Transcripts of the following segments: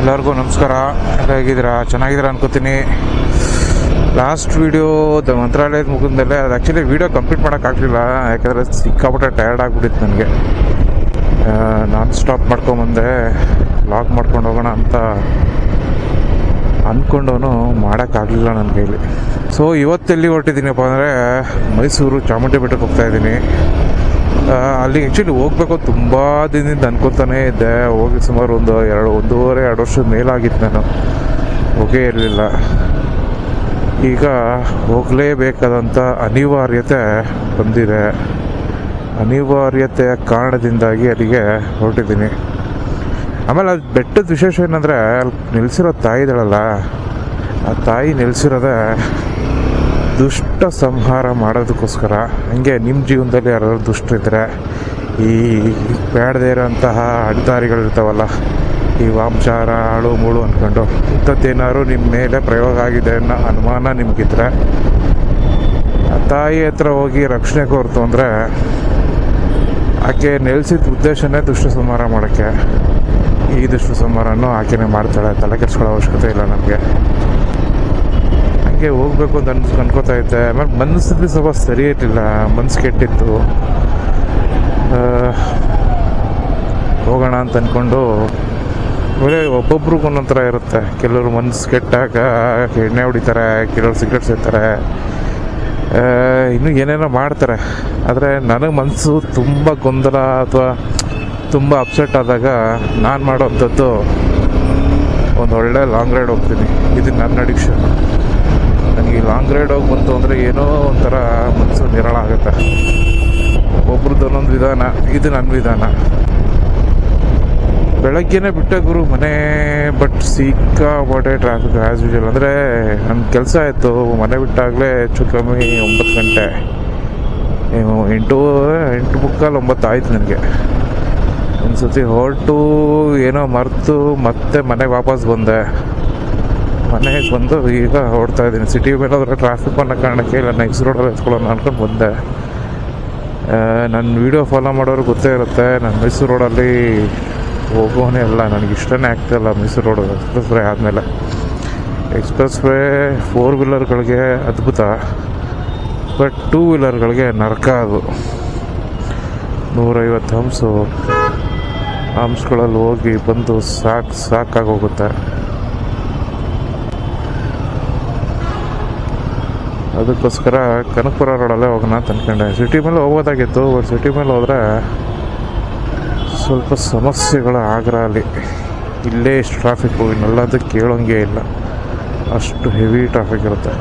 ಎಲ್ಲರಿಗೂ ನಮಸ್ಕಾರ. ಹೇಗಿದ್ದೀರಾ? ಚೆನ್ನಾಗಿದ್ದೀರಾ ಅನ್ಕೋತೀನಿ. ಲಾಸ್ಟ್ ವೀಡಿಯೋ ಮಂತ್ರಾಲಯದ ಮುಗಿದ್ಮೇಲೆ ಅದು ಆ್ಯಕ್ಚುಲಿ ವೀಡಿಯೋ ಕಂಪ್ಲೀಟ್ ಮಾಡೋಕ್ಕಾಗಲಿಲ್ಲ, ಯಾಕಂದರೆ ಸಿಕ್ಕಾಪಟ್ಟೆ ಟಯರ್ಡ್ ಆಗಿಬಿಟ್ಟಿತ್ತು ನನಗೆ. ನಾನ್ ಸ್ಟಾಪ್ ಮಾಡ್ಕೊಂಬಂದೆ, ಲಾಗ್ ಮಾಡ್ಕೊಂಡು ಹೋಗೋಣ ಅಂತ ಅಂದ್ಕೊಂಡವನು ಮಾಡೋಕ್ಕಾಗಲಿಲ್ಲ ನನ್ನ ಕೈಲಿ. ಸೊ ಇವತ್ತೆಲ್ಲಿ ಹೊರಟಿದ್ದೀನಪ್ಪ ಅಂದರೆ ಮೈಸೂರು ಚಾಮುಂಡಿ ಬೆಟ್ಟಕ್ಕೆ ಹೋಗ್ತಾಯಿದ್ದೀನಿ. ಅಲ್ಲಿ ಆ್ಯಕ್ಚುಲಿ ಹೋಗ್ಬೇಕು ತುಂಬ ದಿನದಿಂದ ಅನ್ಕೋತಾನೇ ಇದ್ದೆ. ಹೋಗಿ ಸುಮಾರು ಒಂದೂವರೆ 2 ವರ್ಷದ ಮೇಲಾಗಿತ್ತು, ನಾನು ಹೋಗೇ ಇರಲಿಲ್ಲ. ಈಗ ಹೋಗಲೇಬೇಕಾದಂಥ ಅನಿವಾರ್ಯತೆ ಬಂದಿದೆ. ಅನಿವಾರ್ಯತೆಯ ಕಾರಣದಿಂದಾಗಿ ಅಲ್ಲಿಗೆ ಹೊರಟಿದ್ದೀನಿ. ಆಮೇಲೆ ಅದು ಬೆಟ್ಟದ ವಿಶೇಷ ಏನಂದರೆ ಅಲ್ಲಿ ನಿಲ್ಲಿಸಿರೋ ತಾಯಿ ಇದ್ದಾಳಲ್ಲ, ಆ ತಾಯಿ ನಿಲ್ಲಿಸಿರೋದೇ ದುಷ್ಟ ಸಂಹಾರ ಮಾಡೋದಕ್ಕೋಸ್ಕರ. ಹಂಗೆ ನಿಮ್ಮ ಜೀವನದಲ್ಲಿ ಯಾರಾದ್ರು ದುಷ್ಟರಿದ್ದರೆ, ಈ ಬೇಡದೇ ಇರೋಂತಹ ಅಡ್ಡದಾರಿಗಳಿರ್ತಾವಲ್ಲ, ಈ ವಾಂಚಾರ ಹಾಳು ಮೂಳು ಅಂದ್ಕೊಂಡು ಇಂಥದ್ದೇನಾದ್ರು ನಿಮ್ಮ ಮೇಲೆ ಪ್ರಯೋಗ ಆಗಿದೆ ಅನ್ನೋ ಅನುಮಾನ ನಿಮಗಿದ್ರೆ ಆ ತಾಯಿ ಹತ್ರ ಹೋಗಿ ರಕ್ಷಣೆ ಕೋರ್ತು ಅಂದರೆ, ಆಕೆ ನೆಲೆಸಿದ ಉದ್ದೇಶನೇ ದುಷ್ಟ ಸಂಹಾರ ಮಾಡೋಕ್ಕೆ. ಈ ದುಷ್ಟ ಸಂಹಾರನೂ ಆಕೆನೇ ಮಾಡ್ತಾಳೆ, ತಲೆ ಕೆಡಿಸ್ಕೊಳ್ಳೋ ಅವಶ್ಯಕತೆ ಇಲ್ಲ ನಮಗೆ. ಹಂಗೆ ಹೋಗ್ಬೇಕು ಅಂತ ಅನ್ಕೋತಾ ಇದ್ದೆ. ಆಮೇಲೆ ಮನಸ್ಸಿಗೆ ಸ್ವಲ್ಪ ಸರಿ ಇರಲಿಲ್ಲ, ಮನಸ್ಸು ಕೆಟ್ಟಿತ್ತು. ಹೋಗೋಣ ಅಂತ ಅಂದ್ಕೊಂಡು, ಆಮೇಲೆ ಒಬ್ಬೊಬ್ರಿಗೂ ಒಂದೊಂಥರ ಇರುತ್ತೆ. ಕೆಲವರು ಮನಸ್ಸು ಕೆಟ್ಟಾಗ ಎಣ್ಣೆ ಹೊಡಿತಾರೆ, ಕೆಲವರು ಸಿಗರೇಟ್ ಸೇರ್ತಾರೆ, ಇನ್ನೂ ಏನೇನೋ ಮಾಡ್ತಾರೆ. ಆದರೆ ನನಗೆ ಮನಸ್ಸು ತುಂಬ ಗೊಂದಲ ಅಥವಾ ತುಂಬ ಅಪ್ಸೆಟ್ ಆದಾಗ ನಾನು ಮಾಡೋವಂಥದ್ದು ಒಂದೊಳ್ಳೆ ಲಾಂಗ್ ರೈಡ್ ಹೋಗ್ತೀನಿ. ಇದು ನನ್ನ ಅಡಿಕ್ಷನ್. ನನಗೆ ಲಾಂಗ್ ರೈಡ್ ಹೋಗಿ ಬಂತು ಅಂದರೆ ಏನೋ ಒಂಥರ ಮನಸ್ಸು ನಿರಾಳ ಆಗುತ್ತೆ. ಒಬ್ರದ್ದು ಒಂದೊಂದು ವಿಧಾನ, ಇದು ನನ್ನ ವಿಧಾನ. ಬೆಳಗ್ಗೆನೇ ಬಿಟ್ಟೆ ಗುರು ಮನೆ, ಬಟ್ ಸಿಕ್ಕಾಪಟ್ಟೆ ಟ್ರಾಫಿಕ್ ಆ್ಯಸ್ ಯೂಶುವಲ್. ಅಂದರೆ ನನ್ನ ಕೆಲಸ ಆಯಿತು, ಮನೆ ಬಿಟ್ಟಾಗಲೇ ಹೆಚ್ಚು ಕಮ್ಮಿ 9 ಗಂಟೆ, 8:45, 9 ಆಯ್ತು ನನಗೆ. ಒಂದು ಸತಿ ಹೊರಟು ಏನೋ ಮರೆತು ಮತ್ತೆ ಮನೆಗೆ ವಾಪಸ್ ಬಂದೆ. ಮನೆಗೆ ಬಂದು ಈಗ ಹೊರಡ್ತಾ ಇದ್ದೀನಿ. ಸಿಟಿ ಮೇಲೆ ಹೋದ್ರೆ ಟ್ರಾಫಿಕ್ ಅನ್ನೋ ಕಾರಣಕ್ಕೆ ಇಲ್ಲ, ನೆಕ್ಸ್ಟ್ ರೋಡಲ್ಲಿ ಎತ್ಕೊಳ್ಳೋಣ ಅಂದ್ಕೊಂಡು ಬಂದೆ. ನನ್ನ ವೀಡಿಯೋ ಫಾಲೋ ಮಾಡೋರು ಗೊತ್ತೇ ಇರುತ್ತೆ, ನಾನು ಮೈಸೂರು ರೋಡಲ್ಲಿ ಹೋಗೋನೇ ಇಲ್ಲ. ನನಗೆ ಇಷ್ಟನೇ ಆಗ್ತಾಯಿಲ್ಲ ಮೈಸೂರು ರೋಡ್ ಎಕ್ಸ್ಪ್ರೆಸ್ ವೇ ಆದಮೇಲೆ. ಎಕ್ಸ್ಪ್ರೆಸ್ ವೇ 4 ವೀಲರ್ಗಳಿಗೆ ಅದ್ಭುತ, ಬಟ್ 2 ವೀಲರ್ಗಳಿಗೆ ನರಕ. ಅದು 150 ಹಂಪ್ಸ್ಗಳಲ್ಲಿ ಹೋಗಿ ಬಂದು ಸಾಕಾಗೋಗುತ್ತೆ. ಅದಕ್ಕೋಸ್ಕರ ಕನಕಪುರ ರೋಡಲ್ಲೇ ಹೋಗೋಣ ಅಂತ ಅಂದ್ಕೊಂಡೆ. ಸಿಟಿ ಮೇಲೆ ಹೋಗೋದಾಗಿತ್ತು, ಬಟ್ ಸಿಟಿ ಮೇಲೆ ಹೋದರೆ ಸ್ವಲ್ಪ ಸಮಸ್ಯೆಗಳು ಆಗ್ರ. ಅಲ್ಲಿ ಇಲ್ಲೇ ಇಷ್ಟು ಟ್ರಾಫಿಕ್ಕು, ಇನ್ನೆಲ್ಲದಕ್ಕೆ ಕೇಳೋಂಗೆ ಇಲ್ಲ, ಅಷ್ಟು ಹೆವಿ ಟ್ರಾಫಿಕ್ ಇರುತ್ತೆ.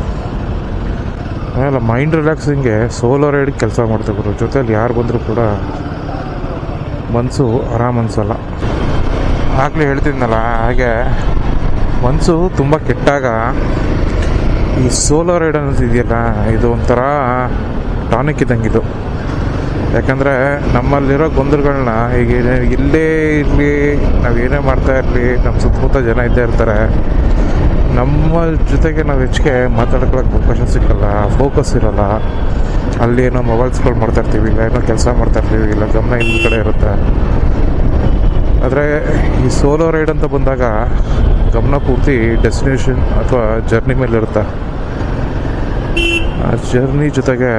ಆಮೇಲೆ ಮೈಂಡ್ ರಿಲ್ಯಾಕ್ಸಿಂಗೆ ಸೋಲೋ ರೈಡಿಗೆ ಕೆಲಸ ಮಾಡ್ತಿದ್ರು. ಜೊತೆಯಲ್ಲಿ ಯಾರು ಬಂದರೂ ಕೂಡ ಮನಸ್ಸು ಆರಾಮ ಅನಿಸಲ್ಲ. ಆಗಲೇ ಹೇಳ್ತಿದ್ನಲ್ಲ, ಹಾಗೆ ಮನಸ್ಸು ತುಂಬ ಕೆಟ್ಟಾಗ ಈ ಸೋಲೋ ರೈಡ್ ಅನ್ನೋದಿದೆಯಲ್ಲ, ಇದು ಒಂಥರ ಟಾನಿಕ್ ಇದ್ದಂಗಿದು. ಯಾಕಂದರೆ ನಮ್ಮಲ್ಲಿರೋ ಗೊಂದಲಗಳನ್ನ ಈಗ ಇಲ್ಲೇ ಇರಲಿ, ನಾವೇನೇ ಮಾಡ್ತಾ ಇರಲಿ, ನಮ್ಮ ಸುತ್ತಮುತ್ತ ಜನ ಇದ್ದೇ ಇರ್ತಾರೆ. ನಮ್ಮ ಜೊತೆಗೆ ನಾವು ಹೆಚ್ಚಿಗೆ ಮಾತಾಡ್ಕೊಳ್ಳೋಕೆ ಅವಕಾಶ ಸಿಕ್ಕಲ್ಲ, ಫೋಕಸ್ ಇರೋಲ್ಲ. ಅಲ್ಲಿ ಏನೋ ಮೊಬೈಲ್ಸ್ಗಳು ಮಾಡ್ತಾಯಿರ್ತೀವಿ, ಇಲ್ಲ ಏನೋ ಕೆಲಸ ಮಾಡ್ತಾಯಿರ್ತೀವಿ, ಇಲ್ಲ ಗಮನ ಇನ್ನೊಂದು ಕಡೆ ಇರುತ್ತೆ. ಆದರೆ ಈ ಸೋಲೋ ರೈಡ್ ಅಂತ ಬಂದಾಗ ಗಮನ ಪೂರ್ತಿ ಡೆಸ್ಟಿನೇಷನ್ ಅಥವಾ ಜರ್ನಿ ಮೇಲೆ ಇರುತ್ತೆ. ಆ ಜರ್ನಿ ಜೊತೆಗೆ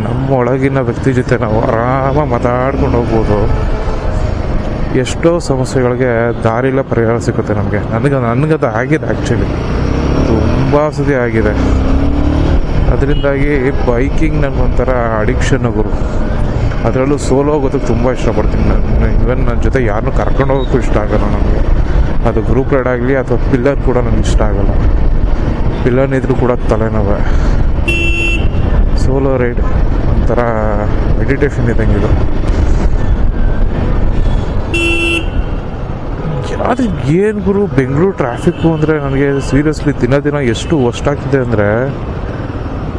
ನಮ್ಮ ಒಳಗಿನ ವ್ಯಕ್ತಿ ಜೊತೆ ನಾವು ಆರಾಮಾಗಿ ಮಾತಾಡ್ಕೊಂಡು ಹೋಗ್ಬೋದು. ಎಷ್ಟೋ ಸಮಸ್ಯೆಗಳಿಗೆ ದಾರಿಲ್ಲ ಪರಿಹಾರ ಸಿಗುತ್ತೆ ನಮಗೆ. ನನಗದು ಆಗಿದೆ, ಆ್ಯಕ್ಚುಲಿ ತುಂಬ ಸತಿ ಆಗಿದೆ. ಅದರಿಂದಾಗಿ ಬೈಕಿಂಗ್ ನನಗೊಂಥರ ಅಡಿಕ್ಷನ್ ಗುರು. ಅದರಲ್ಲೂ ಸೋಲೋ ಹೋಗೋದಕ್ಕೆ ತುಂಬ ಇಷ್ಟಪಡ್ತೀನಿ ನಾನು. ಈವನ್ ನನ್ನ ಜೊತೆ ಯಾರನ್ನೂ ಕರ್ಕೊಂಡು ಹೋಗೋಕ್ಕೂ ಇಷ್ಟ ಆಗಲ್ಲ ನನಗೆ. ಅದು ಗ್ರೂಪ್ ರೈಡ್ ಆಗಲಿ ಅಥವಾ ಪಿಲ್ಲರ್ ಕೂಡ ನನಗೆ ಇಷ್ಟ ಆಗಲ್ಲ. ಪಿಲ್ಲರ್ ಇದ್ರೂ ಕೂಡ ತಲೆನೋವೆ. ಸೋಲೋ ರೈಡ್ ಒಂಥರ ಮೆಡಿಟೇಷನ್ ಇದ್ದಂಗಿದು. ಅದು ಏನು ಗುರು, ಬೆಂಗಳೂರು ಟ್ರಾಫಿಕ್ಕು ಅಂದರೆ ನನಗೆ ಸೀರಿಯಸ್ಲಿ ದಿನ ಎಷ್ಟು ಆಗ್ತಿದೆ ಅಂದರೆ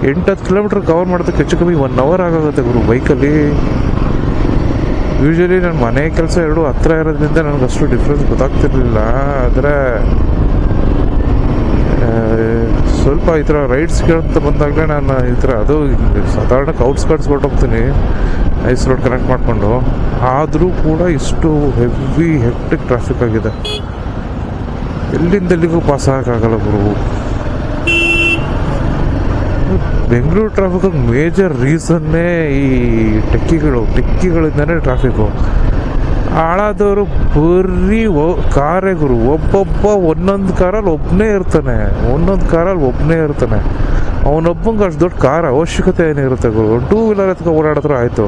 8-10 ಕಿಲೋಮೀಟ್ರ್ ಕವರ್ ಮಾಡೋದಕ್ಕೆ ಹೆಚ್ಚು ಕಮ್ಮಿ 1 ಅವರ್ ಆಗೋಗುತ್ತೆ ಗುರು ಬೈಕಲ್ಲಿ. ಯೂಶ್ವಲಿ ನನ್ನ ಮನೆ ಕೆಲಸ 2 ಹತ್ರ ಇರೋದ್ರಿಂದ ನನಗೆ ಅಷ್ಟು ಡಿಫ್ರೆನ್ಸ್ ಗೊತ್ತಾಗ್ತಿರ್ಲಿಲ್ಲ. ಆದರೆ ಸ್ವಲ್ಪ ಈ ಥರ ರೈಡ್ಸ್ಗೆ ಅಂತ ಬಂದಾಗಲೇ ನಾನು ಈ ಥರ, ಅದು ಸಾಧಾರಣಕ್ಕೆ ಔಟ್ಸ್ಕರ್ಟ್ಸ್ ಹೊರಟೋಗ್ತೀನಿ ನೈಸ್ ರೋಡ್ ಕನೆಕ್ಟ್ ಮಾಡಿಕೊಂಡು, ಆದರೂ ಕೂಡ ಇಷ್ಟು ಹೆವಿ ಹೆಕ್ಟಿಕ್ ಟ್ರಾಫಿಕ್ ಆಗಿದೆ. ಎಲ್ಲಿಂದೆಲ್ಲಿಗೂ ಪಾಸ್ ಆಗೋಕ್ಕಾಗಲ್ಲ ಗುರು. ಬೆಂಗಳೂರು ಟ್ರಾಫಿಕ್ ಮೇಜರ್ ರೀಸನ್ನೇ ಈ ಟೆಕ್ಕಿಗಳಿಂದನೇ ಟ್ರಾಫಿಕ್ಕು. ಹಾಳಾದವರು ಬರೀ ಕಾರೇ ಗುರು. ಒಬ್ಬೊಬ್ಬ ಒಂದೊಂದು ಕಾರಲ್ಲಿ ಒಬ್ಬನೇ ಇರ್ತಾನೆ. ಅವನೊಬ್ಬಂಗೆ ಅಷ್ಟು ದೊಡ್ಡ ಕಾರ್ ಅವಶ್ಯಕತೆ ಏನಿರುತ್ತೆ ಗುರು. 2 ವೀಲರ್ ಎತ್ಕೊ ಓಡಾಡಿದ್ರೆ ಆಯಿತು.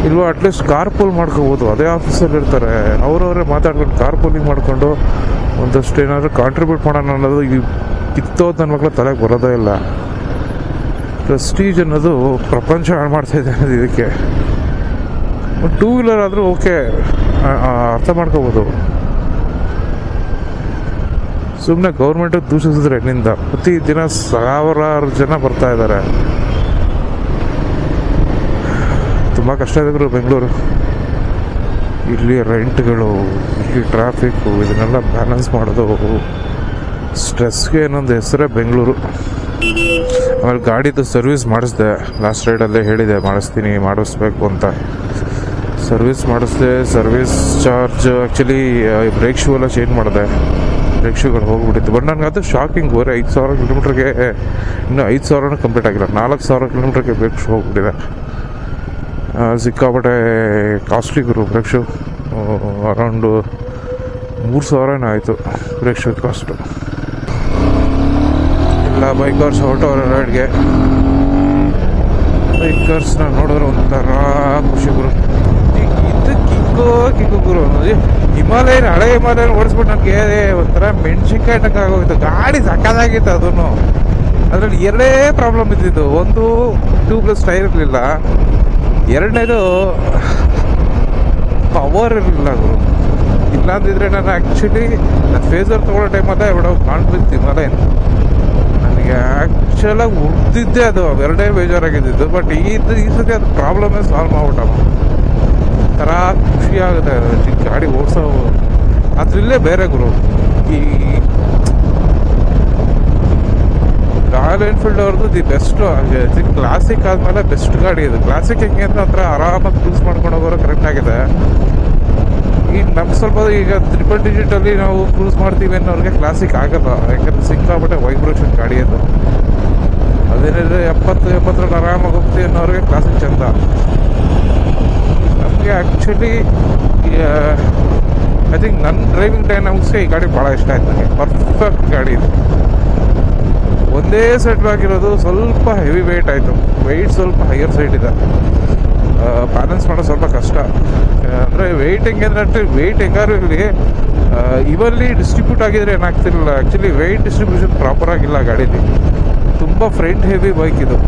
ಇಲ್ವಾ ಅಟ್ಲೀಸ್ಟ್ ಕಾರ್ ಪೂಲ್ ಮಾಡ್ಕೋಬೋದು. ಅದೇ ಆಫೀಸಲ್ಲಿ ಇರ್ತಾರೆ, ಅವರವರೇ ಮಾತಾಡ್ಕೊಂಡು ಕಾರ್ ಪೂಲಿಂಗ್ ಮಾಡಿಕೊಂಡು ಒಂದಷ್ಟು ಏನಾದರೂ ಕಾಂಟ್ರಿಬ್ಯೂಟ್ ಮಾಡೋಣ ಅನ್ನೋದು ಈ ಕಿತ್ತೋದು ನನ್ನ ಮಕ್ಕಳ ತಲೆಗೆ ಬರೋದೇ ಇಲ್ಲ. ಪ್ರೆಸ್ಟೀಜ್ ಅನ್ನೋದು ಪ್ರಪಂಚ ಹಾಳು ಮಾಡ್ತಾಯಿದೆ ಅನ್ನೋದು ಇದಕ್ಕೆ. 2 ವೀಲರ್ ಆದರೂ ಓಕೆ, ಅರ್ಥ ಮಾಡ್ಕೋಬೋದು. ಸುಮ್ಮನೆ ಗೌರ್ಮೆಂಟಿಗೆ ದೂಷಿಸಿದ್ರೆ ಎಲ್ಲಿಂದ? ಪ್ರತಿದಿನ ಸಾವಿರಾರು ಜನ ಬರ್ತಾ ಇದ್ದಾರೆ. ತುಂಬ ಕಷ್ಟ ಇದೆ ಬೆಂಗಳೂರು. ಇಲ್ಲಿ ರೆಂಟ್ಗಳು, ಇಲ್ಲಿ ಟ್ರಾಫಿಕ್ಕು, ಇದನ್ನೆಲ್ಲ ಬ್ಯಾಲೆನ್ಸ್ ಮಾಡೋದು ಸ್ಟ್ರೆಸ್ಗೆ ಇನ್ನೊಂದು ಹೆಸರೇ ಬೆಂಗಳೂರು. ಆಮೇಲೆ ಗಾಡಿದು ಸರ್ವಿಸ್ ಮಾಡಿಸ್ದೆ. ಲಾಸ್ಟ್ ರೈಡಲ್ಲೇ ಹೇಳಿದೆ ಮಾಡಿಸ್ಬೇಕು ಅಂತ. ಸರ್ವಿಸ್ ಮಾಡಿಸ್ದೆ. Service charge actually brake shoe ಎಲ್ಲ ಚೇಂಜ್ ಮಾಡಿದೆ. ಬ್ರೇಕ್ ಶೂಗಳು ಹೋಗ್ಬಿಟ್ಟಿತ್ತು. ಬಟ್ ನನಗೆ ಅದು ಶಾಕಿಂಗ್. ಬರೀ 5,000 ಕಿಲೋಮೀಟ್ರಿಗೆ ಇನ್ನೂ 5,000 ಕಂಪ್ಲೀಟ್ ಆಗಿಲ್ಲ. 4,000 ಕಿಲೋಮೀಟ್ರಿಗೆ ಬ್ರೇಕ್ ಶೂ ಹೋಗ್ಬಿಟ್ಟಿದೆ. ಸಿಕ್ಕಾಪಟ್ಟೆ ಕಾಸ್ಟ್ಲಿ ಗುರು ಬ್ರೇಕ್ ಶೂ. ಅರೌಂಡು 3,000 ಆಯಿತು ಬ್ರೇಕ್ ಶೂ ಕಾಸ್ಟು. ಎಲ್ಲ ಬೈಕರ್ಸ್ ಹೊರಟವ್ರೆ ರೈಡ್ಗೆ. ಬೈಕರ್ಸ್ನ ನೋಡಿದ್ರೆ ಒಂಥರ ಖುಷಿ ಗುರು. ಇದು ಕಿಕ್ಕು ಗುರು ಅನ್ನೋದು. ಹಳೆ ಹಿಮಾಲಯನ ಓಡಿಸ್ಬಿಟ್ಟು ನನಗೆ ಒಂಥರ ಮೆಣಸಿನ್ಕಾಯಿ ಟಂಗೆ ಆಗೋಗಿತ್ತು. ಗಾಡಿ ಸಕ್ಕದಾಗಿತ್ತು. ಅದನ್ನು ಅದರಲ್ಲಿ 2 ಪ್ರಾಬ್ಲಮ್ ಇದ್ದಿದ್ದು. ಒಂದು, ಟ್ಯೂಬ್ಲೆಸ್ ಟೈರ್ ಇರಲಿಲ್ಲ. 2ನೇದು ಪವರ್ ಇರಲಿಲ್ಲ ಗುರು. ಇಲ್ಲಾಂದಿದ್ರೆ ನಾನು ಆ್ಯಕ್ಚುಲಿ ಫೇಸರ್ ತೊಗೊಳ್ಳೋ ಟೈಮಲ್ಲೇ ಕಾಣ್ಬಿಡ್ತು ಹಿಮಾಲಯನ್. ನನಗೆ ಆ್ಯಕ್ಚುಲಾಗಿ ಉಳಿದಿದ್ದೆ ಅದು. 2 ಬೇಜಾರಾಗಿದ್ದು. ಬಟ್ ಈ ಸತಿ ಅದು ಪ್ರಾಬ್ಲಮ್ಮೇ ಸಾಲ್ವ್ ಮಾಡ್ಬಿಟ್ಟಮ್ಮ. ಥರ ಖುಷಿ ಆಗುತ್ತೆ ಗಾಡಿ ಓಡಿಸೋ. ಅದ್ರಲ್ಲೇ ಬೇರೆ ಗುರು. ಈ ರಾಯಲ್ ಎನ್ಫೀಲ್ಡ್ ಅವ್ರದ್ದು ದಿ ಬೆಸ್ಟು. ಕ್ಲಾಸಿಕ್ ಆದಮೇಲೆ ಬೆಸ್ಟ್ ಗಾಡಿ ಇದು. ಕ್ಲಾಸಿಕ್ ಹೆಂಗೆ ಅಂತ ಹತ್ರ ಆರಾಮಾಗಿ ಕ್ರೂಸ್ ಮಾಡ್ಕೊಂಡು ಹೋಗೋರು ಕರೆಕ್ಟಾಗಿದೆ. ಈಗ ನಮ್ಗೆ ಸ್ವಲ್ಪ ಈಗ 3 ಡಿಜಿಟಲ್ಲಿ ನಾವು ಕ್ರೂಸ್ ಮಾಡ್ತೀವಿ ಅನ್ನೋರಿಗೆ ಕ್ಲಾಸಿಕ್ ಆಗಲ್ಲ. ಯಾಕಂದರೆ ಸಿಕ್ಕಾಪಟ್ಟೆ ವೈಬ್ರೇಷನ್ ಗಾಡಿ ಅದು. ಅದೇನಿದ್ರೆ 70-80 ಆರಾಮಾಗಿ ಹೋಗ್ತೀವಿ ಅನ್ನೋರಿಗೆ ಕ್ಲಾಸಿಕ್ ಚಂದ. ನಮಗೆ ಆ್ಯಕ್ಚುಲಿ ಐ ಥಿಂಕ್ ನನ್ನ ಡ್ರೈವಿಂಗ್ ಡೈನಾಮಿಕ್ಸ್ಗೆ ಈ ಗಾಡಿ ಭಾಳ ಇಷ್ಟ ಆಯ್ತು ನನಗೆ. ಪರ್ಫೆಕ್ಟ್ ಗಾಡಿ ಇದು. ಒಂದೇ ಸೆಟ್ ಆಗಿರೋದು ಸ್ವಲ್ಪ ಹೆವಿ ವೆಯ್ಟ್ ಆಯಿತು. ವೆಯ್ಟ್ ಸ್ವಲ್ಪ ಹೈಯರ್ ಸೈಡ್ ಇದೆ. ಬ್ಯಾಲೆನ್ಸ್ ಮಾಡೋದು ಸ್ವಲ್ಪ ಕಷ್ಟ. ಅಂದರೆ ವೆಯ್ಟ್ ಹೆಂಗೆ ಅಂದರೆ ವೆಯ್ಟ್ ಹೆಂಗಾರು ಇರಲಿ ಇವಲ್ಲಿ ಡಿಸ್ಟ್ರಿಬ್ಯೂಟ್ ಆಗಿದ್ರೆ ಏನಾಗ್ತಿರಲಿಲ್ಲ. ಆ್ಯಕ್ಚುಲಿ ವೆಯ್ಟ್ ಡಿಸ್ಟ್ರಿಬ್ಯೂಷನ್ ಪ್ರಾಪರ್ ಆಗಿಲ್ಲ ಗಾಡೀಲಿ. ತುಂಬ ಫ್ರಂಟ್ ಹೆವಿ ಬೈಕ್ ಇದು.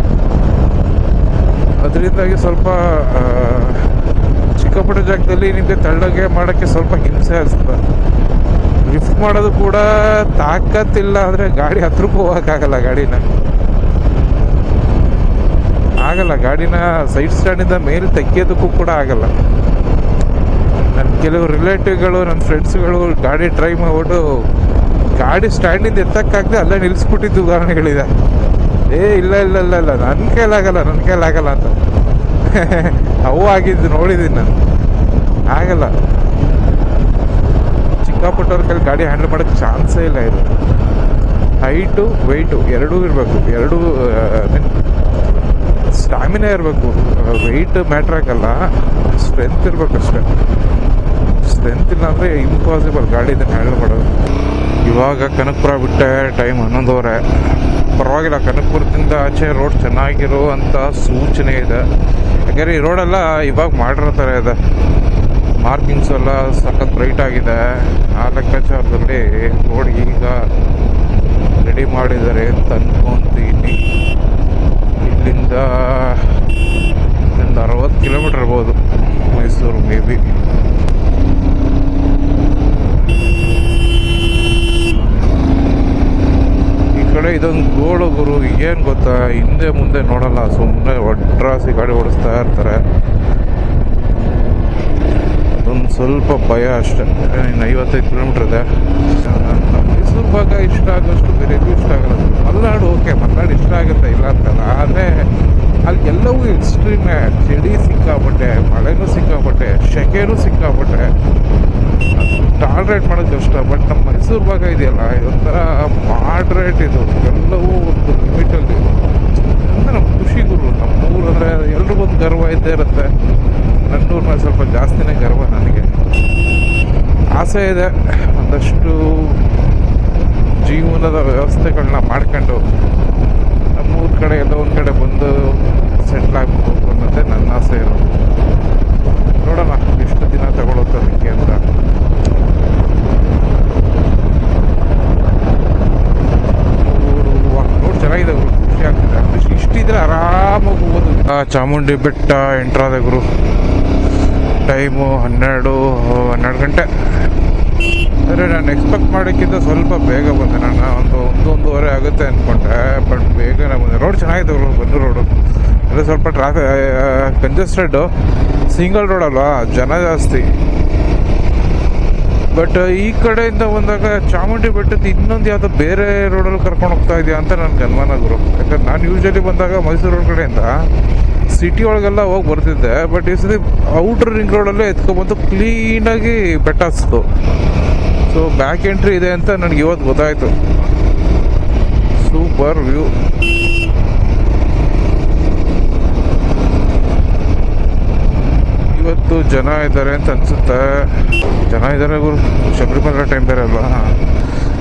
ಅದರಿಂದಾಗಿ ಸ್ವಲ್ಪ ಚಿಕ್ಕಪುಟ್ಟ ಜಾಗದಲ್ಲಿ ನಿಮಗೆ ತಳ್ಳಗೆ ಮಾಡೋಕ್ಕೆ ಸ್ವಲ್ಪ ಹಿಂಸೆ ಅನಿಸ್ತದೆ. ಲಿಫ್ಟ್ ಮಾಡೋದು ಕೂಡ ತಾಕತ್ತಿಲ್ಲ ಅಂದರೆ ಗಾಡಿ ಹತ್ರಕ್ಕೂ ಹೋಗೋಕ್ಕಾಗಲ್ಲ. ಗಾಡಿನ ಸೈಡ್ ಸ್ಟ್ಯಾಂಡಿಂದ ಮೇಲೆ ತೆಗಿಯೋದಕ್ಕೂ ಕೂಡ ಆಗಲ್ಲ. ನನ್ನ ಕೆಲವು ರಿಲೇಟಿವ್ಗಳು, ನನ್ನ ಫ್ರೆಂಡ್ಸ್ಗಳು ಗಾಡಿ ಡ್ರೈವ್ ಮಾಡ್ಬಿಟ್ಟು ಗಾಡಿ ಸ್ಟ್ಯಾಂಡಿಂದ ಎತ್ತಕ್ಕಾಗದೆ ಅಲ್ಲೇ ನಿಲ್ಲಿಸ್ಬಿಟ್ಟಿದ್ದು ಉದಾಹರಣೆಗಳಿದೆ. ಇಲ್ಲ ನನ್ನ ಕೈಲಾಗಲ್ಲ ಅಂತ ಅವು ಆಗಿದ್ದು ನೋಡಿದ್ದೀನಿ ನಾನು. ಆಗಲ್ಲ. ಚಿಕ್ಕಪುಟ್ಟವ್ರ ಕೈಲಿ ಗಾಡಿ ಹ್ಯಾಂಡಲ್ ಮಾಡೋಕ್ಕೆ ಚಾನ್ಸೇ ಇಲ್ಲ. ಇದು ಹೈಟು ವೆಯ್ಟು ಎರಡೂ ಇರಬೇಕು. ಸ್ಟಾಮಿನಾ ಇರಬೇಕು. ವೆಯ್ಟ್ ಮ್ಯಾಟ್ರ್ ಆಗಲ್ಲ, ಸ್ಟ್ರೆಂತ್ ಇರಬೇಕು ಅಷ್ಟೇ. ಸ್ಟ್ರೆಂತ್ ಇಲ್ಲ ಅಂದರೆ ಇಂಪಾಸಿಬಲ್ ಗಾಡಿ ಇದನ್ನು ಹ್ಯಾಂಡಲ್ ಮಾಡೋದು. ಇವಾಗ ಕನಕಪುರ ಬಿಟ್ಟೆ, ಟೈಮ್ 11:30. ಪರವಾಗಿಲ್ಲ, ಕನಕಪುರದಿಂದ ಆಚೆ ರೋಡ್ ಚೆನ್ನಾಗಿರುವಂಥ ಸೂಚನೆ ಇದೆ. ಯಾಕಂದರೆ ಈ ರೋಡೆಲ್ಲ ಇವಾಗ ಮಾಡಿರೋ ಥರ ಇದೆ. ಮಾರ್ಕಿಂಗ್ಸ್ ಎಲ್ಲ ಸಖತ್ ಬ್ರೈಟ್ ಆಗಿದೆ. ಆ ಲೆಕ್ಕಾಚಾರದಲ್ಲಿ ರೋಡ್ ಈಗ ರೆಡಿ ಮಾಡಿದ್ದಾರೆ ಅಂತ ಅನ್ಕೊಂತೀನಿ. ಇಲ್ಲಿಂದ ಒಂದು 60 ಕಿಲೋಮೀಟ್ರ್ ಇರ್ಬೋದು ಮೈಸೂರು ಮೇ ಬಿ. ಈ ಕಡೆ ಇದೊಂದು ಗೋಳು ಗುರು. ಏನು ಗೊತ್ತಾ, ಹಿಂದೆ ಮುಂದೆ ನೋಡಲ್ಲ, ಸುಮ್ಮನೆ ಒಡ್ರಾಸಿ ಗಾಡಿ ಓಡಿಸ್ತಾ ಇರ್ತಾರೆ. ಒಂದು ಸ್ವಲ್ಪ ಭಯ ಅಷ್ಟೇ. ಇನ್ನು 55 ಕಿಲೋಮೀಟ್ರ್ ಇದೆ. ಮೈಸೂರು ಭಾಗ ಇಷ್ಟ ಆಗೋಷ್ಟು ಬೇರೆ ಇಷ್ಟ ಆಗಲ್ಲ. ಮಲೆನಾಡು ಓಕೆ, ಮಲೆನಾಡು ಇಷ್ಟ ಆಗುತ್ತೆ, ಇಲ್ಲ ಅಂತಲ್ಲ. ಆದರೆ ಅಲ್ಲಿ ಎಲ್ಲವೂ ಎಕ್ಸ್ಟ್ರೀಮೇ. ಚಳಿ ಸಿಕ್ಕಾಪಟ್ಟೆ, ಮಳೆನೂ ಸಿಕ್ಕಾಪಟ್ಟೆ, ಸೆಕೆನೂ ಸಿಕ್ಕಾಪಟ್ಟೆ. ಟಾಲ್ರೇಟ್ ಮಾಡೋದು ಕಷ್ಟ. ಬಟ್ ನಮ್ಮ ಮೈಸೂರು ಭಾಗ ಇದೆಯಲ್ಲ, ಇದೊಂಥರ ಮಾಡ್ರೇಟ್. ಇದು ಎಲ್ಲವೂ ಒಂದು ಲಿಮಿಟಲ್ಲಿ. ಅಂದರೆ ನಮ್ಮ ಖುಷಿ ಗುರು. ನಮ್ಮೂರು ಅಂದರೆ ಎಲ್ರಿಗೊಂದು ಗರ್ವ ಇದ್ದೇ ಇರುತ್ತೆ. ನನ್ನೂರ ಮೇಲೆ ಸ್ವಲ್ಪ ಜಾಸ್ತಿನೇ ಗರ್ವ ನನಗೆ. ಆಸೆ ಇದೆ ಒಂದಷ್ಟು ಜೀವನದ ವ್ಯವಸ್ಥೆಗಳನ್ನ ಮಾಡ್ಕೊಂಡು ನಮ್ಮೂರ ಕಡೆ ಎಲ್ಲ ಒಂದು ಕಡೆ ಬಂದು ಸೆಟ್ಲ್ ಆಗಬೇಕು ಅನ್ನೋದೇ ನನ್ನ ಆಸೆ ಇರೋದು. ನೋಡೋಣ ಎಷ್ಟು ದಿನ ತಗೊಳುತ್ತೆ ಅದಕ್ಕೆ ಅಂತ. ನೋಡಿ ಚೆನ್ನಾಗಿದೆ ಗುರು, ಖುಷಿ ಆಗ್ತಿದೆ. ಇಷ್ಟಿದ್ರೆ ಆರಾಮಾಗಿ ಹೋಗೋದು. ಚಾಮುಂಡಿ ಬೆಟ್ಟ ಎಂಟ್ರಾದ ಗುರು. ಟೈಮು 12 ಗಂಟೆ. ಅಂದರೆ ನಾನು ಎಕ್ಸ್ಪೆಕ್ಟ್ ಮಾಡೋಕ್ಕಿಂತ ಸ್ವಲ್ಪ ಬೇಗ ಬಂದೆ. ನಾನು ಒಂದೂವರೆ ಆಗುತ್ತೆ ಅಂದ್ಕೊಂಡೆ, ಬಟ್ ಬೇಗನೆ ಬಂದೆ. ರೋಡ್ ಚೆನ್ನಾಗಿದೆ ಗುರು, ಬಂದು ರೋಡು ಅಂದರೆ ಸ್ವಲ್ಪ ಕಂಜೆಸ್ಟೆಡ್ಡು. ಸಿಂಗಲ್ ರೋಡ್ ಅಲ್ವಾ, ಜನ ಜಾಸ್ತಿ. ಬಟ್ ಈ ಕಡೆಯಿಂದ ಬಂದಾಗ ಚಾಮುಂಡಿ ಬೆಟ್ಟದ ಇನ್ನೊಂದು ಯಾವುದೋ ಬೇರೆ ರೋಡಲ್ಲಿ ಕರ್ಕೊಂಡು ಹೋಗ್ತಾ ಇದೆಯಾ ಅಂತ ನನಗೆ ಅನುಮಾನ ಗುರು. ಯಾಕಂದ್ರೆ ನಾನು ಯೂಶ್ವಲಿ ಬಂದಾಗ ಮೈಸೂರು ರೋಡ್ ಕಡೆಯಿಂದ ಸಿಟಿ ಒಳಗೆಲ್ಲ ಹೋಗಿ ಬರ್ತಿದ್ದೆ. ಬಟ್ ಈ ಸತಿ ಔಟ್ರ್ ರಿಂಗ್ ರೋಡಲ್ಲೇ ಎತ್ಕೊಬಂದು ಕ್ಲೀನಾಗಿ ಬೆಟ್ಟ ಹಚ್ತು. ಸೊ ಬ್ಯಾಕ್ ಎಂಟ್ರಿ ಇದೆ ಅಂತ ನನಗೆ ಇವತ್ತು ಗೊತ್ತಾಯಿತು. Super view. ಇವತ್ತು ಜನ ಇದ್ದಾರೆ ಅಂತ ಅನ್ಸುತ್ತೆ. ಜನ ಇದ್ದಾರೆ ಗುರು, ಶಬರಿಮಲೆ ಟೈಮ್ ಬೇರೆ ಅಲ್ವಾ.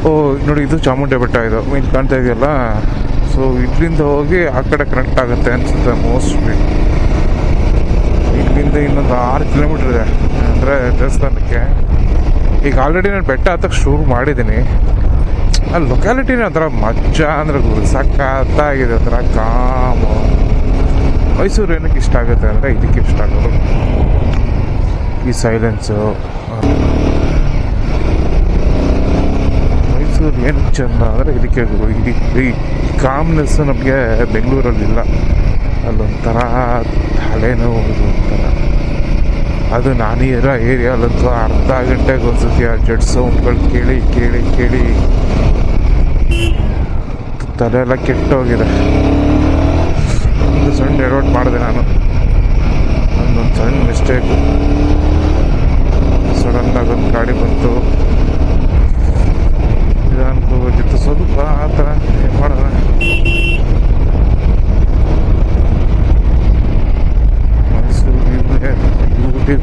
ಓ ನೋಡಿ, ಇದು ಚಾಮುಂಡಿ ಬೆಟ್ಟ. ಇದು ಇಲ್ಲಿ ಕಾಣ್ತಾ ಇದೆಯಲ್ಲ. ಸೊ ಇಲ್ಲಿಂದ ಹೋಗಿ ಆ ಕಡೆ ಕನೆಕ್ಟ್ ಆಗುತ್ತೆ ಅನ್ಸುತ್ತೆ ಮೋಸ್ಟ್ಲಿ. ಇಲ್ಲಿಂದ ಇನ್ನೊಂದು 6 ಕಿಲೋಮೀಟ್ರ್ ಇದೆ ಅಂದರೆ ದೇವಸ್ಥಾನಕ್ಕೆ. ಈಗ ಆಲ್ರೆಡಿ ನಾನು ಬೆಟ್ಟ ಹತ್ತಕ್ಕೆ ಶುರು ಮಾಡಿದ್ದೀನಿ. ಅಲ್ಲಿ ಲೊಕ್ಯಾಲಿಟಿನೇ ಒಂಥರ ಮಜಾ ಅಂದರೆ ಗುರು, ಸಖತ್ತಾಗಿದೆ. ಒಂಥರ ಕಾಮು. ಮೈಸೂರು ಏನಕ್ಕೆ ಇಷ್ಟ ಆಗುತ್ತೆ ಅಂದರೆ ಇದಕ್ಕೆ ಇಷ್ಟ ಆಗೋದು, ಈ ಸೈಲೆನ್ಸು. ಮೈಸೂರು ಏನಕ್ಕೆ ಚೆಂದ ಅಂದರೆ ಇದಕ್ಕೆ ಗುರು. ಈ ಕಾಮ್ನೆಸ್ಸು ನಮಗೆ ಬೆಂಗಳೂರಲ್ಲಿಲ್ಲ. ಅಲ್ಲೊಂಥರ ತಲೆನೋವು ಒಂಥರ. ಅದು ನಾನಿರೋ ಏರಿಯಾಲಂತೂ ಅರ್ಧ ಗಂಟೆಗೆ ಒಂದ್ಸತಿ ಆ ಜಡ್ ಸೌಂಡ್ಗಳು ಕೇಳಿ ಕೇಳಿ ಕೇಳಿ ತಲೆ ಎಲ್ಲ ಕೆಟ್ಟೋಗಿದೆ. ಒಂದು ಸಣ್ಣ ಎಡವಟ್ ಮಾಡಿದೆ ನಾನು, ಒಂದೊಂದು ಸಣ್ಣ ಮಿಸ್ಟೇಕು. ಸಡನ್ನಾಗಿ ಒಂದು ಗಾಡಿ ಬಂತು, ನಿಧಾನಕ್ಕೆ ಹೋಗೋದಿತ್ತು ಸ್ವಲ್ಪ. ಆ ಥರ ಏನು ಮಾಡೋಣ.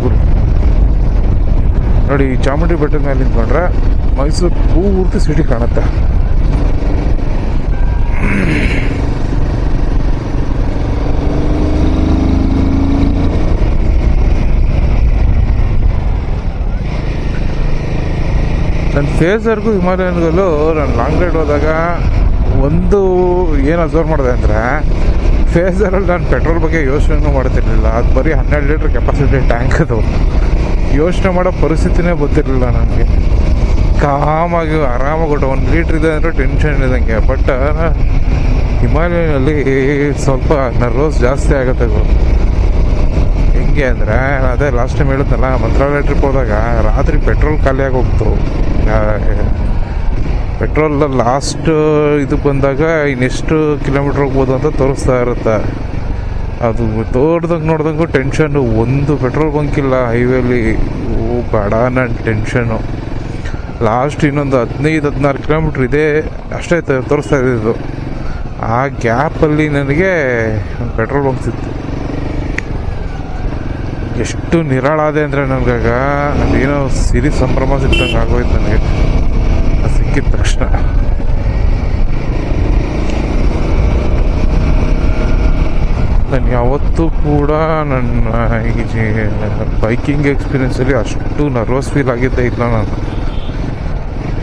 ಗುರು ನೋಡಿ, ಚಾಮುಂಡಿ ಬೆಟ್ಟದ ಮೇಲೆ ನಿಂತ್ಕೊಂಡ್ರೆ ಮೈಸೂರು ಪೂರ್ತಿ ಸಿಟಿ ಕಾಣುತ್ತೆ. ನನ್ನ ಫೇಸರ್ಗೂ ಹಿಮಾಲಯನ್ಗಲ್ಲೂ ನಾನು ಲಾಂಗ್ ರೈಡ್ ಹೋದಾಗ ಒಂದು ಏನು ಅಬ್ಸರ್ವ್ ಮಾಡಿದೆ ಅಂದರೆ, ಫೇಸರಲ್ಲಿ ನಾನು ಪೆಟ್ರೋಲ್ ಬಗ್ಗೆ ಯೋಚನೆ ಮಾಡ್ತಿರ್ಲಿಲ್ಲ. ಅದು ಬರೀ 12 ಲೀಟ್ರ್ ಕೆಪಾಸಿಟಿ ಟ್ಯಾಂಕ್. ಅದು ಯೋಚನೆ ಮಾಡೋ ಪರಿಸ್ಥಿತಿನೇ ಗೊತ್ತಿರಲಿಲ್ಲ ನನಗೆ. ಕಾಮಾಗಿ ಆರಾಮಾಗಿ 1 ಲೀಟ್ರ್ ಇದೆ ಅಂದರೆ ಟೆನ್ಷನ್ ಇದ್ದಂಗೆ. ಬಟ್ ಹಿಮಾಲಯನಲ್ಲಿ ಸ್ವಲ್ಪ ನರ್ವಸ್ ಜಾಸ್ತಿ ಆಗುತ್ತೆ. ಹೆಂಗೆ ಅಂದರೆ, ಅದೇ ಲಾಸ್ಟ್ ಟೈಮ್ ಹೇಳಿದ್ನಲ್ಲ, ಮಂತ್ರಾಲಯ ಟ್ರಿಪ್ ಹೋದಾಗ ರಾತ್ರಿ ಪೆಟ್ರೋಲ್ ಖಾಲಿಯಾಗಿ ಹೋಗ್ತು. ಪೆಟ್ರೋಲ್ ಲಾಸ್ಟ್ ಇದು ಬಂದಾಗ ಇನ್ನೆಷ್ಟು ಕಿಲೋಮೀಟ್ರ್ ಹೋಗ್ಬೋದು ಅಂತ ತೋರಿಸ್ತಾ ಇರುತ್ತೆ. ಅದು ತೋರ್ದಂಗೆ ನೋಡ್ದಂಗೂ ಟೆನ್ಷನ್ನು. ಒಂದು ಪೆಟ್ರೋಲ್ ಬಂಕ್ ಇಲ್ಲ ಹೈವೇಲಿ. ಬೇಡ, ನನ್ನ ಟೆನ್ಷನ್ನು. ಲಾಸ್ಟ್ ಇನ್ನೊಂದು 15-16 ಕಿಲೋಮೀಟ್ರ್ ಇದೆ ಅಷ್ಟೇ ತೋರಿಸ್ತಾ ಇದ್ದಿದ್ದು. ಆ ಗ್ಯಾಪಲ್ಲಿ ನನಗೆ ಒಂದು ಪೆಟ್ರೋಲ್ ಬಂಕ್ ಸಿಕ್ತು. ಎಷ್ಟು ನಿರಾಳಾದೆ ಅಂದರೆ ನನಗಾಗ ಅದೇನೋ ಸಿರಿ ಸಂಭ್ರಮ ಸಿಕ್ಕಂಗೆ ಆಗೋಯ್ತು ನನಗೆ ಸಿಕ್ಕಿದ ತಕ್ಷಣ. ನಾನು ಯಾವತ್ತೂ ಕೂಡ ನನ್ನ ಈ ಬೈಕಿಂಗ್ ಎಕ್ಸ್ಪೀರಿಯೆನ್ಸಲ್ಲಿ ಅಷ್ಟು ನರ್ವಸ್ ಫೀಲ್ ಆಗಿದ್ದೇ ಇಲ್ಲ ನಾನು.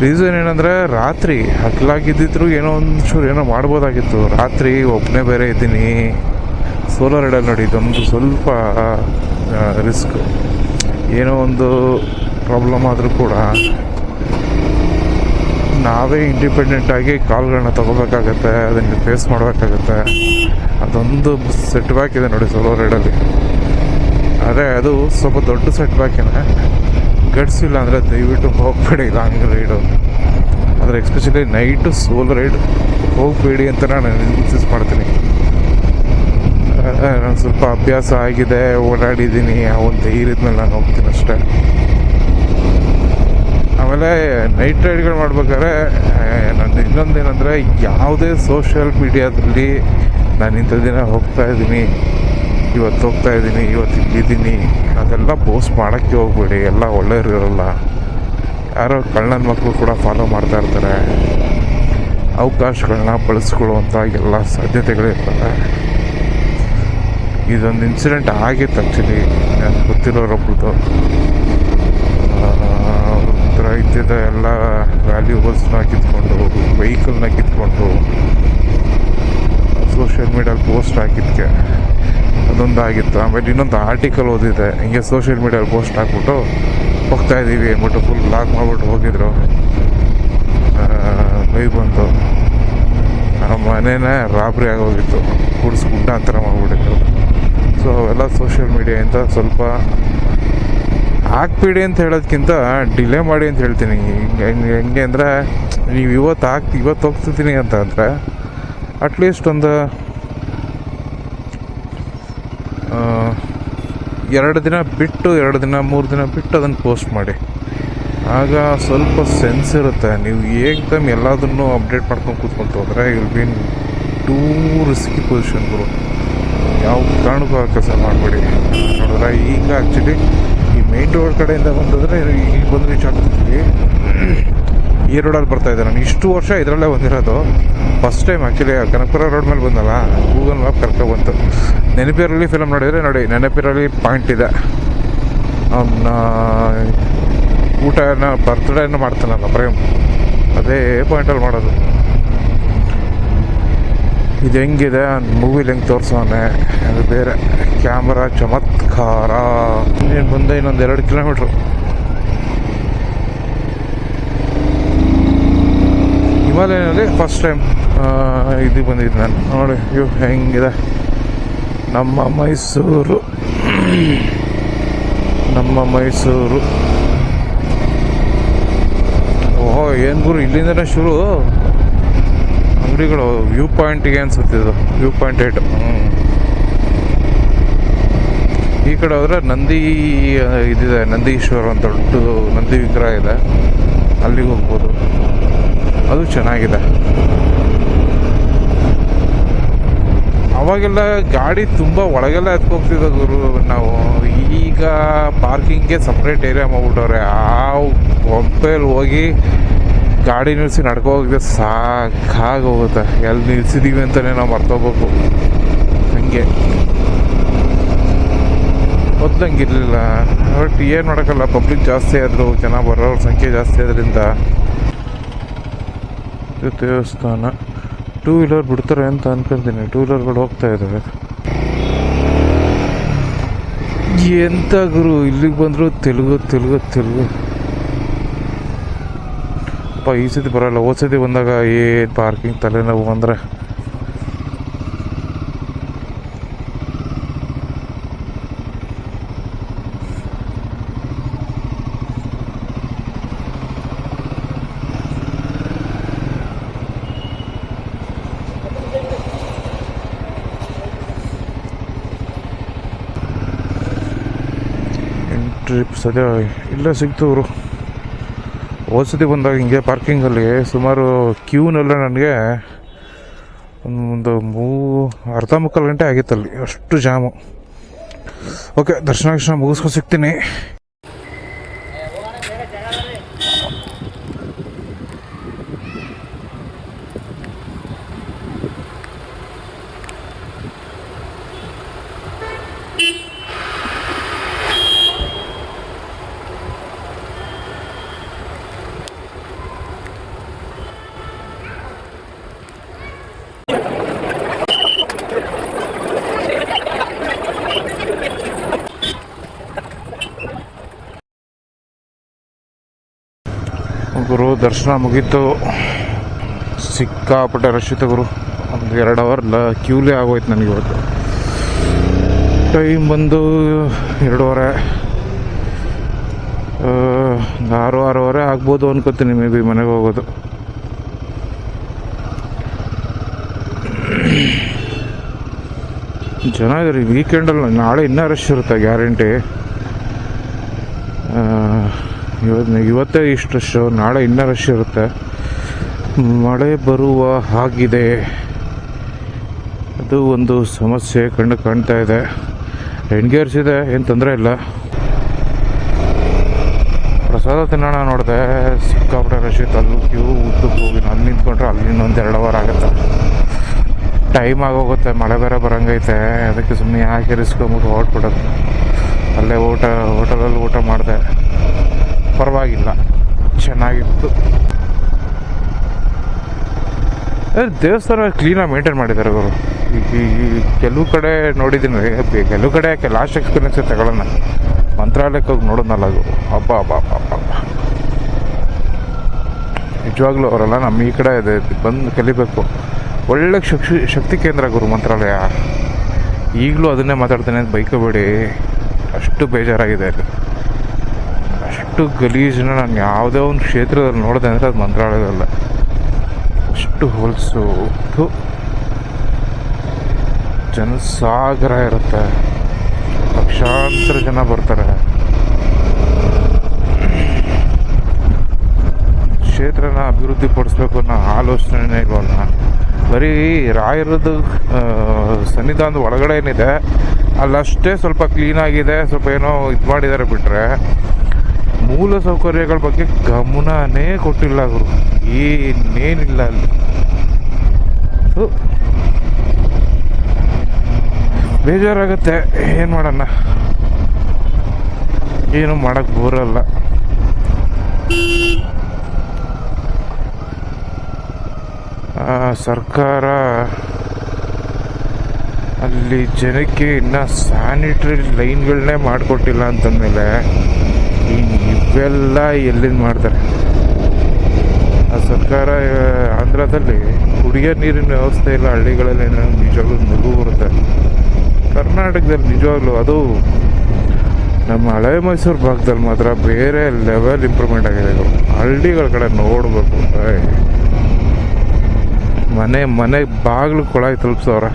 ರೀಸನ್ ಏನಂದರೆ, ರಾತ್ರಿ ಹಗಲಾಗಿದ್ದಿದ್ರು ಏನೋ ಒಂಚೂರು ಏನೋ ಮಾಡ್ಬೋದಾಗಿತ್ತು. ರಾತ್ರಿ ಒಬ್ಬನೇ ಬೇರೆ ಇದ್ದೀನಿ. ಸೋಲೋ ರೈಡಲ್ಲಿ ನೋಡಿ, ಇದೊಂದು ಸ್ವಲ್ಪ ರಿಸ್ಕ್. ಏನೋ ಒಂದು ಪ್ರಾಬ್ಲಮ್ ಆದರೂ ಕೂಡ ನಾವೇ ಇಂಡಿಪೆಂಡೆಂಟಾಗಿ ಕಾಲ್ಗಳನ್ನ ತೊಗೋಬೇಕಾಗತ್ತೆ, ಅದನ್ನು ಫೇಸ್ ಮಾಡಬೇಕಾಗತ್ತೆ. ಅದೊಂದು ಸೆಟ್ ಬ್ಯಾಕ್ ಇದೆ ನೋಡಿ ಸೋಲೋ ರೈಡಲ್ಲಿ. ಆದರೆ ಅದು ಸ್ವಲ್ಪ ದೊಡ್ಡ ಸೆಟ್ ಬ್ಯಾಕೇನೆ. ಗಟ್ಸ್ ಇಲ್ಲ ಅಂದರೆ ದಯವಿಟ್ಟು ಹೋಗಬೇಡಿ ಲಾಂಗ್ ರೈಡು. ಆದರೆ ಎಸ್ಪೆಷಲಿ ನೈಟು ಸೋಲೋ ರೈಡ್ ಹೋಗಬೇಡಿ ಅಂತ ನಾನು ಇನ್ಸಿಸ್ಟ್ ಮಾಡ್ತೀನಿ. ನಾನು ಸ್ವಲ್ಪ ಅಭ್ಯಾಸ ಆಗಿದೆ, ಓಡಾಡಿದ್ದೀನಿ, ಅವನು ಧೈರ್ಯದ ನಾನು ಹೋಗ್ತೀನಿ ಅಷ್ಟೇ. ಆಮೇಲೆ ನೈಟ್ ರೈಡ್ಗಳು ಮಾಡ್ಬೇಕಾದ್ರೆ ನಂದು ಇನ್ನೊಂದೇನೆಂದರೆ, ಯಾವುದೇ ಸೋಷಿಯಲ್ ಮೀಡಿಯಾದಲ್ಲಿ ನಾನು ಇಂಥ ದಿನ ಹೋಗ್ತಾಯಿದ್ದೀನಿ, ಇವತ್ತು ಹೋಗ್ತಾಯಿದ್ದೀನಿ, ಇವತ್ತು ಇಲ್ಲಿದ್ದೀನಿ ಅದೆಲ್ಲ ಪೋಸ್ಟ್ ಮಾಡೋಕ್ಕೆ ಹೋಗ್ಬೇಡಿ. ಎಲ್ಲ ಒಳ್ಳೆಯವ್ರು ಇರೋಲ್ಲ, ಯಾರೋ ಕಳ್ಳನ ಮಕ್ಕಳು ಕೂಡ ಫಾಲೋ ಮಾಡ್ತಾ ಇರ್ತಾರೆ. ಅವಕಾಶಗಳನ್ನ ಬಳಸ್ಕೊಳ್ಳುವಂಥ ಎಲ್ಲ ಸಾಧ್ಯತೆಗಳಿರ್ತವೆ. ಇದೊಂದು ಇನ್ಸಿಡೆಂಟ್ ಆಗಿತ್ತು ಆ್ಯಕ್ಚುಲಿ, ನನಗೆ ಗೊತ್ತಿರೋರೊಬ್ರದ್ದು. ಒಂಥರ ಇದ್ದಿದ್ದ ಎಲ್ಲ ವ್ಯಾಲ್ಯೂಬಲ್ಸ್ನ ಕಿತ್ಕೊಂಡು, ವೆಹಿಕಲ್ನ ಕಿತ್ಕೊಂಡು ಸೋಷಿಯಲ್ ಮೀಡಿಯಲ್ಲಿ ಪೋಸ್ಟ್ ಹಾಕಿದ್ದಕ್ಕೆ ಅದೊಂದು ಆಗಿತ್ತು. ಆಮೇಲೆ ಇನ್ನೊಂದು ಆರ್ಟಿಕಲ್ ಓದಿದೆ, ಹಿಂಗೆ ಸೋಷಿಯಲ್ ಮೀಡಿಯಲ್ಲಿ ಪೋಸ್ಟ್ ಹಾಕ್ಬಿಟ್ಟು ಹೋಗ್ತಾಯಿದ್ದೀವಿ ಅಂದ್ಬಿಟ್ಟು ಫುಲ್ ಲಾಕ್ ಮಾಡಿಬಿಟ್ಟು ಹೋಗಿದ್ರು. ಕೈ ಬಂತು, ಮನೇನೇ ರಾಬ್ರಿ ಆಗೋಗಿತ್ತು, ಗುಡ್ಡ ಆ ಥರ ಮಾಡಿಬಿಟ್ಟಿದ್ರು. ಸೊ ಅವೆಲ್ಲ ಸೋಷಿಯಲ್ ಮೀಡಿಯಾಯಿಂದ ಸ್ವಲ್ಪ ಹಾಕ್ಬಿಡಿ ಅಂತ ಹೇಳೋದಕ್ಕಿಂತ ಡಿಲೇ ಮಾಡಿ ಅಂತ ಹೇಳ್ತೀನಿ. ಹೆಂಗೆ ಅಂದರೆ, ನೀವು ಇವತ್ತು ಹೋಗ್ತಿದ್ದೀನಿ ಅಂತ ಅಂದರೆ ಅಟ್ಲೀಸ್ಟ್ ಒಂದು 2 ದಿನ ಬಿಟ್ಟು, 2 ದಿನ 3 ದಿನ ಬಿಟ್ಟು ಅದನ್ನು ಪೋಸ್ಟ್ ಮಾಡಿ. ಆಗ ಸ್ವಲ್ಪ ಸೆನ್ಸ್ ಇರುತ್ತೆ. ನೀವು ಏಕ್ದಮ್ ಎಲ್ಲದನ್ನು ಅಪ್ಡೇಟ್ ಮಾಡ್ಕೊಂಡು ಕೂತ್ಕೊಂತು ಅಂದರೆ will be in too risky ಪೊಸಿಷನ್ಗಳು. ಯಾವ ಕಾರಣಕ್ಕೂ ಆ ಕೆಲಸ ಮಾಡಬೇಡಿ. ನೋಡಿದ್ರೆ ಈಗ ಆ್ಯಕ್ಚುಲಿ ಈ ಮೇನ್ ರೋಡ್ ಕಡೆಯಿಂದ ಬಂದಿದ್ರೆ ಈಗ ಬಂದು ರೀಚ್ ಆಗ್ತಿದ್ವಿ. ಈ ರೋಡಲ್ಲಿ ಬರ್ತಾಯಿದ್ದೆ ನಾನು. ಇಷ್ಟು ವರ್ಷ ಇದರಲ್ಲೇ ಬಂದಿರೋದು. First time actually Kanakapura road ಮೇಲೆ ಬಂದಲ್ಲ, ಗೂಗಲ್ ಮ್ಯಾಪ್ ಕರ್ಕೊಬಂತು. ನೆನಪಿರಲಿ ಫಿಲಮ್ ನೋಡಿದರೆ ನೋಡಿ, ನೆನಪಿರಲಿ ಪಾಯಿಂಟ್ ಇದೆ. ಅವನ್ನ ಊಟನ ಬರ್ತ್ಡೇನ ಮಾಡ್ತಾನಲ್ಲ ಪ್ರೇಮ್, ಅದೇ ಪಾಯಿಂಟಲ್ಲಿ ಮಾಡೋದು. ಇದು ಹೆಂಗಿದೆ ಮೂವಿಲಿ ಹೆಂಗೆ ತೋರಿಸೋನೆ, ಅದು ಬೇರೆ ಕ್ಯಾಮ್ರಾ ಚಮತ್ಕಾರ. ಇನ್ನೇನು ಬಂದೆ, ಇನ್ನೊಂದು 2 ಕಿಲೋಮೀಟ್ರು. ಹಿಮಾಲಯನಲ್ಲಿ ಫಸ್ಟ್ ಟೈಮ್ ಇದು ಬಂದಿದ್ದು ನಾನು. ನೋಡಿ ಇವು ಹೆಂಗಿದೆ ನಮ್ಮ ಮೈಸೂರು. ಓಹೋ, ಏನು ಗುರು, ಇಲ್ಲಿಂದನೇ ಶುರು ಅಂಗಡಿಗಳು. ವ್ಯೂ ಪಾಯಿಂಟಿಗೆ ಅನ್ಸುತ್ತಿದ್ದು, ವ್ಯೂ ಪಾಯಿಂಟ್ 8. ಈ ಕಡೆ ಹೋದರೆ ನಂದಿ ಇದಿದೆ, ನಂದೀಶ್ವರ ಅಂತ ದೊಡ್ಡ ನಂದಿ ವಿಗ್ರಹ ಇದೆ, ಅಲ್ಲಿಗೆ ಹೋಗ್ಬೋದು. ಅದು ಚೆನ್ನಾಗಿದೆ. ಅವಾಗೆಲ್ಲ ಗಾಡಿ ತುಂಬ ಒಳಗೆಲ್ಲ ಎತ್ಕೋಗ್ತಿದ್ದ ಗುರು ನಾವು. ಈಗ ಪಾರ್ಕಿಂಗ್ಗೆ ಸಪ್ರೇಟ್ ಏರಿಯಾ ಮಾಡ್ಬಿಟ್ಟವ್ರೆ. ಆ ಒಬ್ಬೆಲ್ಲಿ ಹೋಗಿ ಗಾಡಿ ನಿಲ್ಲಿಸಿ ನಡ್ಕೊ ಹೋಗಿದ್ರೆ ಸಾಕಾಗೋಗುತ್ತೆ. ಎಲ್ಲಿ ನಿಲ್ಸಿದ್ದೀವಿ ಅಂತಲೇ ನಾವು ಮರ್ತೋಗ್ಬೇಕು. ಹಂಗೆ ಮೊದಲಂಗಿರಲಿಲ್ಲ. ಬಟ್ ಏನು ಮಾಡೋಕ್ಕಲ್ಲ, ಪಬ್ಲಿಕ್ ಜಾಸ್ತಿ ಆದರು, ಜನ ಬರೋರ ಸಂಖ್ಯೆ ಜಾಸ್ತಿ ಆದ್ರಿಂದ. ದೇವಸ್ಥಾನ, 2 ವೀಲರ್ ಬಿಡ್ತಾರೆ ಅಂತ ಅನ್ಕೊಳ್ತೀನಿ. 2 ವೀಲರ್ಗಳು ಹೋಗ್ತಾ ಇದ್ದಾವೆ. ಎಂತ ಗುರು, ಇಲ್ಲಿಗೆ ಬಂದರು ತೆಲುಗು. ಈ ಸತಿ ಬರೋಲ್ಲ. ಹೋದ ಸತಿ ಬಂದಾಗ ಏನು ಪಾರ್ಕಿಂಗ್ ತಲೆನೋವು ಅಂದರೆ. ಟ್ರಿಪ್ ಸದ್ಯ ಇಲ್ಲೇ ಸಿಗ್ತವ್ರು. ಹೋದ ಸತಿ ಬಂದಾಗ ಹಿಂಗೆ ಪಾರ್ಕಿಂಗಲ್ಲಿ ಸುಮಾರು ಕ್ಯೂನೆಲ್ಲ ನನಗೆ ಒಂದು ಅರ್ಧ ಮುಕ್ಕಾಲು ಗಂಟೆ ಆಗಿತ್ತಲ್ಲಿ, ಅಷ್ಟು ಜಾಮು. ಓಕೆ, ದರ್ಶನ ಮುಗಿಸ್ಕೊಂಡು ಸಿಗ್ತೀನಿ. ಗುರು ದರ್ಶನ ಮುಗೀತು. ಸಿಕ್ಕಾಪಟ್ಟೆ ರಶ್ ಇತ್ತು ಗುರು. ಒಂದು 2 ಅವರ್ ಕ್ಯೂಲೇ ಆಗೋಯ್ತು ನನಗೆ ಇವತ್ತು. ಟೈಮ್ ಬಂದು 2:30, 6:30 ಆಗ್ಬೋದು ಅನ್ಕೋತೀನಿ ಮೇ ಬಿ ಮನೆಗೆ ಹೋಗೋದು. ಜನ ಇದ್ದಾರೆ ವೀಕೆಂಡಲ್ಲಿ. ನಾಳೆ ಇನ್ನೂ ರಶ್ ಇರುತ್ತೆ ಗ್ಯಾರಂಟಿ. ಇವತ್ತೇ ಇಷ್ಟು ರಶ್ಶು, ನಾಳೆ ಇನ್ನೂ ರಶ್ ಇರುತ್ತೆ. ಮಳೆ ಬರುವ ಹಾಗಿದೆ, ಅದು ಒಂದು ಸಮಸ್ಯೆ ಕಾಣ್ತಾ ಇದೆ. ಹೆಣ್ಗೇರ್ಸ್ ಇದೆ, ಏನು ತೊಂದರೆ ಇಲ್ಲ. ಪ್ರಸಾದ ತಿನ್ನೋಣ ನೋಡಿದೆ, ಸಿಕ್ಕಾಪಟ್ಟೆ ರಶ್ ಇತ್ತು. ಅಲ್ಲಿ ಕ್ಯೂ ಉದ್ದಕ್ಕೆ ಹೋಗಿ ಅಲ್ಲಿ ನಿಂತ್ಕೊಂಡ್ರೆ ಅಲ್ಲಿ ಒಂದು 2 ಅವರ್ ಆಗುತ್ತೆ. ಟೈಮ್ ಆಗೋಗುತ್ತೆ, ಮಳೆ ಬೇರೆ ಬರೋಂಗೈತೆ. ಅದಕ್ಕೆ ಸುಮ್ಮನೆ ಯಾಕೆ ರಿಸ್ಕ್ ಅಂದ್ಬಿಟ್ಟು ಹೊರಟ್ಬಿಡೋದು. ಅಲ್ಲೇ ಹೋಟೆಲಲ್ಲಿ ಊಟ ಮಾಡಿದೆ, ಪರವಾಗಿಲ್ಲ, ಚೆನ್ನಾಗಿತ್ತು. ದೇವಸ್ಥಾನ ಕ್ಲೀನಾಗಿ ಮೇಂಟೈನ್ ಮಾಡಿದ್ದಾರೆ ಅವರು. ಈ ಕೆಲವು ಕಡೆ ನೋಡಿದ್ದೀನಿ, ಕೆಲವು ಕಡೆ ಯಾಕೆ ಲಾಸ್ಟ್ ಎಕ್ಸ್ಪೀರಿಯನ್ಸೇ ತಗೊಳ್ಳೋಣ. ಮಂತ್ರಾಲಯಕ್ಕೆ ಹೋಗಿ ನೋಡೋದಲ್ಲ ಅದು, ಹಬ್ಬ ಹಬ್ಬ ಹಬ್ಬ ಹಬ್ಬ. ನಿಜವಾಗ್ಲೂ ಅವರೆಲ್ಲ ನಮ್ಮ ಈ ಕಡೆ ಇದೆ ಬಂದು ಕಲಿಬೇಕು. ಒಳ್ಳೆ ಶಕ್ತಿ ಕೇಂದ್ರ ಗುರು ಮಂತ್ರಾಲಯ. ಈಗಲೂ ಅದನ್ನೇ ಮಾತಾಡ್ತೇನೆ ಅಂತ ಬೈಕೋಬೇಡಿ, ಅಷ್ಟು ಬೇಜಾರಾಗಿದೆ ಅಲ್ಲಿ. ಅಷ್ಟು ಗಲೀಜನ್ನ ನಾನು ಯಾವುದೇ ಒಂದು ಕ್ಷೇತ್ರದಲ್ಲಿ ನೋಡಿದೆ ಅಂದರೆ ಅದು ಮಂತ್ರಾಲಯದಲ್ಲ. ಅಷ್ಟು ಹೊಲಸು, ಜನಸಾಗರ ಇರುತ್ತೆ, ಲಕ್ಷಾಂತರ ಜನ ಬರ್ತಾರೆ. ಕ್ಷೇತ್ರನ ಅಭಿವೃದ್ಧಿ ಪಡಿಸ್ಬೇಕು ಅನ್ನೋ ಆಲೋಚನೆ ಇಲ್ವಲ್ಲ. ಬರೀ ರಾಯರದ್ದು ಸನ್ನಿಧಾನದ ಒಳಗಡೆ ಏನಿದೆ ಅಲ್ಲಷ್ಟೇ ಸ್ವಲ್ಪ ಕ್ಲೀನಾಗಿದೆ, ಸ್ವಲ್ಪ ಏನೋ ಇದು ಮಾಡಿದ್ದಾರೆ ಬಿಟ್ಟರೆ ಮೂಲ ಸೌಕರ್ಯಗಳ ಬಗ್ಗೆ ಗಮನನೇ ಕೊಟ್ಟಿಲ್ಲ ಗುರು. ಏನೇನಿಲ್ಲ ಅಲ್ಲಿ. ಬೇಜಾರಾಗುತ್ತೆ, ಏನು ಮಾಡೋಣ, ಏನು ಮಾಡೋಕ್ಕೆ ಬರಲ್ಲ. ಸರ್ಕಾರ ಅಲ್ಲಿ ಜನಕ್ಕೆ ಇನ್ನು ಸ್ಯಾನಿಟರಿ ಲೈನ್ಗಳನ್ನೇ ಮಾಡಿಕೊಟ್ಟಿಲ್ಲ ಅಂತಂದಮೇಲೆ ಇವೆಲ್ಲ ಎಲ್ಲಿಂದ ಮಾಡ್ತಾರೆ? ಆ ಸರ್ಕಾರ ಆಂಧ್ರದಲ್ಲಿ ಕುಡಿಯೋ ನೀರಿನ ವ್ಯವಸ್ಥೆ ಇಲ್ಲ ಹಳ್ಳಿಗಳಲ್ಲಿ, ನಿಜವಾಗ್ಲೂ ನಗು ಬರುತ್ತೆ. ಕರ್ನಾಟಕದಲ್ಲಿ ನಿಜವಾಗ್ಲೂ ಅದು ನಮ್ಮ ಹಳೆ ಮೈಸೂರು ಭಾಗದಲ್ಲಿ ಮಾತ್ರ ಬೇರೆ ಲೆವೆಲ್ ಇಂಪ್ರೂವ್ಮೆಂಟ್ ಆಗಿದೆ. ಹಳ್ಳಿಗಳ ಕಡೆ ನೋಡ್ಬೇಕು, ಮನೆ ಬಾಗಿಲು ಕೊಳಾಯಿ ತಲುಪಿಸೋರ.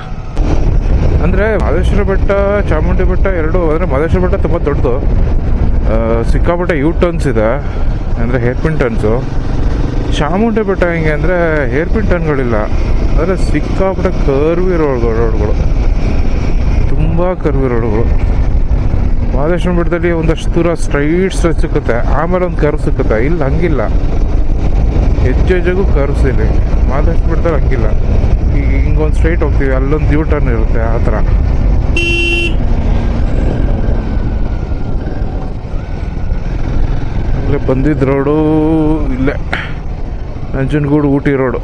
ಅಂದರೆ ಮಹದೇಶ್ವರ ಬೆಟ್ಟ, ಚಾಮುಂಡಿ ಬೆಟ್ಟ ಎರಡೂ. ಅಂದರೆ ಮಹದೇಶ್ವರ ಬೆಟ್ಟ ತುಂಬ ದೊಡ್ಡದು, ಸಿಕ್ಕಾಪಟ್ಟೆ ಟರ್ನ್ಸ್ ಇದೆ, ಅಂದರೆ ಹೇರ್ಪಿನ್ ಟರ್ನ್ಸು. ಚಾಮುಂಡಿ ಬೆಟ್ಟ ಹೆಂಗೆ ಅಂದರೆ ಹೇರ್ಪಿನ್ ಟರ್ನ್ಗಳಿಲ್ಲ, ಅಂದರೆ ಸಿಕ್ಕಾಪಟ್ಟೆ ಕರ್ವಿ ರೋಡ್ಗಳು, ತುಂಬ ಕರ್ವಿ ರೋಡ್ಗಳು. ಮಹದೇಶ್ವರ ಬೆಟ್ಟದಲ್ಲಿ ಒಂದಷ್ಟು ದೂರ ಸ್ಟ್ರೈಟ್ ಸಿಕ್ಕುತ್ತೆ, ಆಮೇಲೆ ಒಂದು ಕರ್ವ್ ಸಿಕ್ಕುತ್ತೆ. ಇಲ್ಲಿ ಹಂಗಿಲ್ಲ, ಹೆಚ್ಚೆಜ್ಜೆಗೂ ಕರ್ವ್ಸ್ ಇಲ್ಲಿ. ಮಹದೇಶ್ವರ ಬೆಟ್ಟದಲ್ಲಿ ಹಂಗಿಲ್ಲ. ಈಗ ಹಿಂಗೊಂದು ಸ್ಟ್ರೈಟ್ ಹೋಗ್ತೀವಿ, ಅಲ್ಲೊಂದು ಟರ್ನ್ ಇರುತ್ತೆ, ಆ ಥರ. ಇಲ್ಲೇ ಬಂದಿದ್ದ ರೋಡು ಇಲ್ಲೇ ನಂಜನಗೂಡು ಊಟಿ ರೋಡು.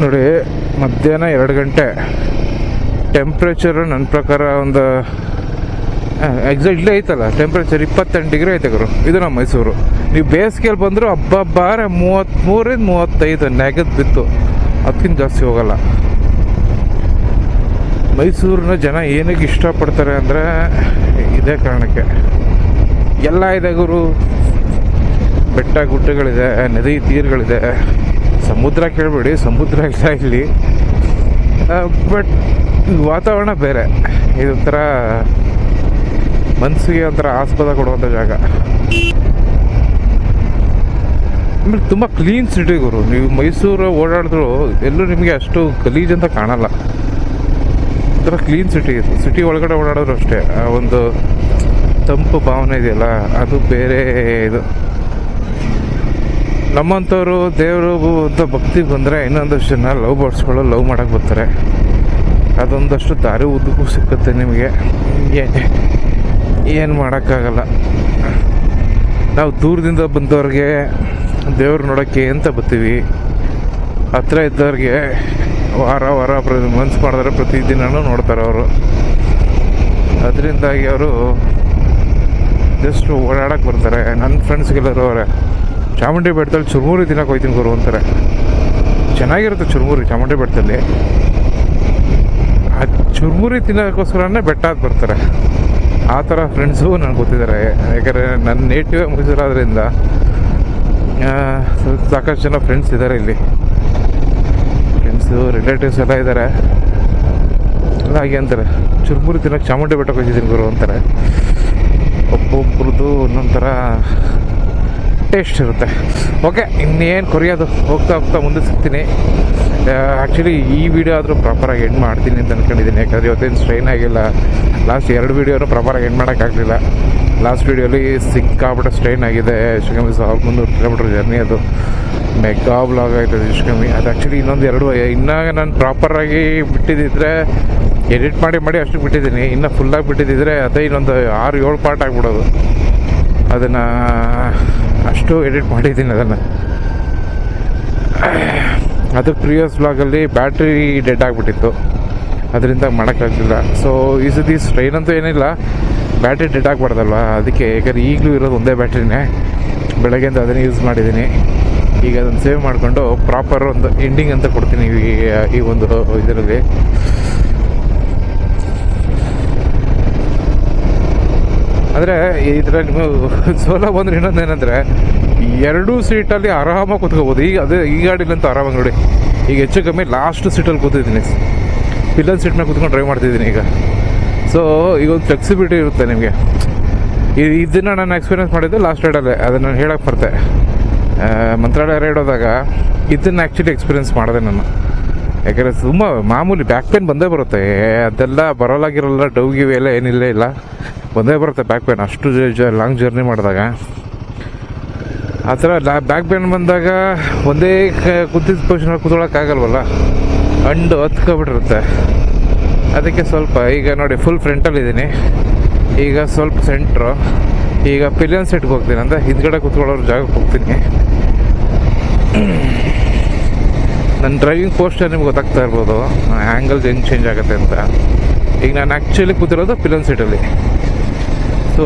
ನೋಡಿ, ಮಧ್ಯಾಹ್ನ 2 ಗಂಟೆ. ಟೆಂಪ್ರೇಚರು ನನ್ನ ಪ್ರಕಾರ ಒಂದು ಎಕ್ಸಾಕ್ಟ್ ಇಲ್ಲೇ ಐತಲ್ಲ, ಟೆಂಪ್ರೇಚರ್ 28 ಡಿಗ್ರಿ ಐತೆ ಗುರು. ಇದು ನಮ್ಮ ಮೈಸೂರು. ನೀವು ಬೇಸಿಗೆಯಲ್ಲಿ ಬಂದರೂ ಹಬ್ಬ 33-35 ನೆಗದು ಬಿತ್ತು, ಅದಕ್ಕಿಂತ ಜಾಸ್ತಿ ಹೋಗಲ್ಲ. ಮೈಸೂರಿನ ಜನ ಏನಕ್ಕೆ ಇಷ್ಟಪಡ್ತಾರೆ ಅಂದರೆ ಇದೇ ಕಾರಣಕ್ಕೆ. ಎಲ್ಲ ಇದೆ ಗುರು, ಬೆಟ್ಟ ಗುಡ್ಡಗಳಿದೆ, ನದಿ ತೀರಗಳಿದೆ. ಸಮುದ್ರ ಕೇಳಬೇಡಿ, ಸಮುದ್ರ ಇಲ್ಲ ಇಲ್ಲಿ. ಬಟ್ ವಾತಾವರಣ ಬೇರೆ, ಇದೊಂಥರ ಮನಸ್ಸಿಗೆ ಒಂಥರ ಆಸ್ಪದ ಕೊಡುವಂಥ ಜಾಗ. ಆಮೇಲೆ ತುಂಬ ಕ್ಲೀನ್ ಸಿಟಿ ಗುರು. ನೀವು ಮೈಸೂರು ಓಡಾಡಿದ್ರು ಎಲ್ಲೂ ನಿಮಗೆ ಅಷ್ಟು ಗಲೀಜ್ ಅಂತ ಕಾಣಲ್ಲ. ಒಂಥರ ಕ್ಲೀನ್ ಸಿಟಿ ಇದು. ಸಿಟಿ ಒಳಗಡೆ ಓಡಾಡಿದ್ರು ಅಷ್ಟೇ, ಒಂದು ತಂಪು ಭಾವನೆ ಇದೆಯಲ್ಲ, ಅದು ಬೇರೆ. ಇದು ನಮ್ಮಂಥವ್ರು ದೇವರು ಅಂತ ಭಕ್ತಿಗೆ ಬಂದರೆ ಇನ್ನೊಂದಷ್ಟು ಜನ ಲವ್ ಬರ್ಡ್ಸ್ಗಳು ಲವ್ ಮಾಡೋಕ್ಕೆ ಬರ್ತಾರೆ. ಅದೊಂದಷ್ಟು ದಾರಿ ಉದ್ದಕ್ಕೂ ಸಿಕ್ಕುತ್ತೆ ನಿಮಗೆ. ಏನು ಮಾಡೋಕ್ಕಾಗಲ್ಲ. ನಾವು ದೂರದಿಂದ ಬಂದವ್ರಿಗೆ ದೇವ್ರು ನೋಡೋಕ್ಕೆ ಅಂತ ಬರ್ತೀವಿ. ಹತ್ರ ಇದ್ದವ್ರಿಗೆ ವಾರ ಮನ್ಸು ಮಾಡಿದ್ರೆ ಪ್ರತಿದಿನವೂ ನೋಡ್ತಾರೆ ಅವರು. ಅದರಿಂದಾಗಿ ಅವರು ಜಸ್ಟ್ ಓಡಾಡೋಕ್ಕೆ ಬರ್ತಾರೆ. ನನ್ನ ಫ್ರೆಂಡ್ಸ್ಗೆಲ್ಲರೂ ಅವರೇ ಚಾಮುಂಡಿ ಬೆಟ್ಟದಲ್ಲಿ ಚುರುಮುರಿ ತಿನ್ನೋಕೆ ಹೋಗ್ತೀನಿ ಗುರು ಅಂತಾರೆ. ಚೆನ್ನಾಗಿರುತ್ತೆ ಚುರುಮುರಿ ಚಾಮುಂಡಿ ಬೆಟ್ಟದಲ್ಲಿ. ಆ ಚುರುಮುರಿ ತಿನ್ನೋಕ್ಕೋಸ್ಕರನೇ ಬೆಟ್ಟ ಅದು ಬರ್ತಾರೆ. ಆ ಥರ ಫ್ರೆಂಡ್ಸು ನನಗೆ ಗೊತ್ತಿದ್ದಾರೆ. ಯಾಕಂದರೆ ನನ್ನ ನೇಟಿವೇ ಮೈಸೂರಾದ್ರಿಂದ ಸಾಕಷ್ಟು ಜನ ಫ್ರೆಂಡ್ಸ್ ಇದ್ದಾರೆ ಇಲ್ಲಿ, ಫ್ರೆಂಡ್ಸು ರಿಲೇಟಿವ್ಸ್ ಎಲ್ಲ ಇದ್ದಾರೆ. ಎಲ್ಲ ಹಾಗೆ ಅಂತಾರೆ, ಚುರುಮುರಿ ತಿನ್ನೋಕೆ ಚಾಮುಂಡಿ ಬೆಟ್ಟಕ್ಕೆ ಹೋಗಿದ್ದೀನಿ ಗುರು ಅಂತಾರೆ. ಒಬ್ಬೊಬ್ರದ್ದು ಒಂದೊಂಥರ ಟೇಸ್ಟ್ ಇರುತ್ತೆ. ಓಕೆ, ಇನ್ನೇನು ಕೊರಿಯೋದು, ಹೋಗ್ತಾ ಹೋಗ್ತಾ ಮುಂದೆ ಸಿಗ್ತೀನಿ. ಆ್ಯಕ್ಚುಲಿ ಈ ವಿಡಿಯೋ ಆದರೂ ಪ್ರಾಪರಾಗಿ ಎಂಡ್ ಮಾಡ್ತೀನಿ ಅಂತ ಅಂದ್ಕೊಂಡಿದ್ದೀನಿ, ಯಾಕಂದರೆ ಇವತ್ತೇನು ಸ್ಟ್ರೈನ್ ಆಗಿಲ್ಲ. ಲಾಸ್ಟ್ 2 ವೀಡಿಯೋನೂ ಪ್ರಾಪರಾಗಿ ಎಂಡ್ ಮಾಡೋಕ್ಕಾಗಲಿಲ್ಲ. ಲಾಸ್ಟ್ ವೀಡಿಯೋಲಿ ಸಿಕ್ಕಾಬಿಟ್ಟು ಸ್ಟ್ರೈನ್ ಆಗಿದೆ. ಎಷ್ಟು ಕಮ್ಮಿ 1300 ಕಿಲೋಮೀಟ್ರ್ ಜರ್ನಿ, ಅದು ಮೆಗಾ ಬ್ಲಾಗ್ ಆಯ್ತದೆ ಎಷ್ಟು ಕಮ್ಮಿ. ಅದು ಆ್ಯಕ್ಚುಲಿ ಇನ್ನೊಂದು 2 ಇನ್ನೂ ನಾನು ಪ್ರಾಪರಾಗಿ ಬಿಟ್ಟಿದ್ದಿದ್ರೆ ಎಡಿಟ್ ಮಾಡಿ ಅಷ್ಟು ಬಿಟ್ಟಿದ್ದೀನಿ. ಇನ್ನು ಫುಲ್ಲಾಗಿ ಬಿಟ್ಟಿದ್ದಿದ್ರೆ ಅದೇ ಇನ್ನೊಂದು 6-7 ಪಾರ್ಟ್ ಆಗಿಬಿಡೋದು. ಅದನ್ನು ಅಷ್ಟು ಎಡಿಟ್ ಮಾಡಿದ್ದೀನಿ. ಅದು ಪ್ರಿವಿಯಸ್ ವ್ಲಾಗಲ್ಲಿ ಬ್ಯಾಟ್ರಿ ಡೆಡ್ ಆಗಿಬಿಟ್ಟಿತ್ತು, ಅದರಿಂದ ಮಾಡೋಕ್ಕಾಗಲಿಲ್ಲ. ಸೊ ಈ ಸತಿ ಸ್ಟ್ರೈನ್ ಅಂತೂ ಏನಿಲ್ಲ, ಬ್ಯಾಟ್ರಿ ಡೆಡ್ ಆಗಬಾರ್ದಲ್ವ, ಅದಕ್ಕೆ. ಯಾಕಂದರೆ ಈಗಲೂ ಇರೋದು ಒಂದೇ ಬ್ಯಾಟ್ರಿನೇ, ಬೆಳಗ್ಗೆಯಿಂದ ಅದನ್ನೇ ಯೂಸ್ ಮಾಡಿದ್ದೀನಿ. ಈಗ ಅದನ್ನು ಸೇವ್ ಮಾಡಿಕೊಂಡು ಪ್ರಾಪರ್ ಒಂದು ಎಂಡಿಂಗ್ ಅಂತ ಕೊಡ್ತೀನಿ ಈ ಒಂದು ಇದರಲ್ಲಿ. ಅಂದರೆ ಇದರಲ್ಲಿ ಸೋಲೋ ಬಂದರೆ ಇನ್ನೊಂದೇನೆಂದರೆ 2 ಸೀಟಲ್ಲಿ ಆರಾಮಾಗಿ ಕೂತ್ಕೋಬೋದು. ಈಗ ಅದೇ ಈ ಗಾಡಿಲಂತೂ ಆರಾಮಾಗಿ ನೋಡಿ, ಈಗ ಹೆಚ್ಚು ಕಮ್ಮಿ ಲಾಸ್ಟ್ ಸೀಟಲ್ಲಿ ಕೂತಿದ್ದೀನಿ, ಪಿಲ್ಲರ್ ಸೀಟ್ ಮೇಲೆ ಕೂತ್ಕೊಂಡು ಡ್ರೈವ್ ಮಾಡ್ತಿದ್ದೀನಿ ಈಗ. ಸೊ ಈಗ ಒಂದು ಫ್ಲೆಕ್ಸಿಬಿಲಿಟಿ ಇರುತ್ತೆ ನಿಮಗೆ. ಇದನ್ನು ನಾನು ಎಕ್ಸ್ಪೀರಿಯೆನ್ಸ್ ಮಾಡಿದ್ದು ಲಾಸ್ಟ್ ರೈಡಲ್ಲೇ, ಅದನ್ನು ನಾನು ಹೇಳೋಕ್ಕೆ ಬರ್ತೆ. ಮಂತ್ರಾಲಯ ರೈಡ್ ಹೋದಾಗ ಇದನ್ನು ಆ್ಯಕ್ಚುಲಿ ಎಕ್ಸ್ಪೀರಿಯೆನ್ಸ್ ಮಾಡಿದೆ ನಾನು. ಯಾಕಂದರೆ ತುಂಬ ಮಾಮೂಲಿ ಬ್ಯಾಕ್ ಪೇನ್ ಬಂದೇ ಬರುತ್ತೆ, ಅದೆಲ್ಲ ಬರೋಲಾಗಿರೋಲ್ಲ, ಡೌ ಗಿವ್ ಎಲ್ಲ ಏನಿಲ್ಲ ಇಲ್ಲ, ಬಂದೇ ಬರುತ್ತೆ ಬ್ಯಾಕ್ ಪೇನ್. ಅಷ್ಟು ಲಾಂಗ್ ಜರ್ನಿ ಮಾಡಿದಾಗ ಆ ಥರ ಬ್ಯಾಕ್ ಪೇನ್ ಬಂದಾಗ ಒಂದೇ ಕೂತಿದ್ದ ಪೊಸಿಷನಲ್ಲಿ ಕೂತ್ಕೊಳ್ಳೋಕ್ಕಾಗಲ್ವಲ್ಲ, ಅಂಡು ಹತ್ಕೊಬಿಟ್ಟಿರುತ್ತೆ. ಅದಕ್ಕೆ ಸ್ವಲ್ಪ ಈಗ ನೋಡಿ ಫುಲ್ ಫ್ರಂಟಲ್ಲಿದ್ದೀನಿ, ಈಗ ಸ್ವಲ್ಪ ಸೆಂಟ್ರು, ಈಗ ಪಿಲಿಯನ್ ಸೀಟ್ಗೆ ಹೋಗ್ತೀನಿ, ಅಂದರೆ ಹಿಂದ್ಗಡೆ ಕೂತ್ಕೊಳ್ಳೋರು ಜಾಗಕ್ಕೆ ಹೋಗ್ತೀನಿ. ನನ್ನ ಡ್ರೈವಿಂಗ್ ಪೋಸ್ಟರ್ ನಿಮ್ಗೆ ಗೊತ್ತಾಗ್ತಾ ಇರ್ಬೋದು, ಆ್ಯಂಗಲ್ಸ್ ಹೆಂಗೆ ಚೇಂಜ್ ಆಗುತ್ತೆ ಅಂತ. ಈಗ ನಾನು ಆ್ಯಕ್ಚುಲಿ ಕೂತಿರೋದು ಪಿಲಿಯನ್ ಸೀಟಲ್ಲಿ. ಸೊ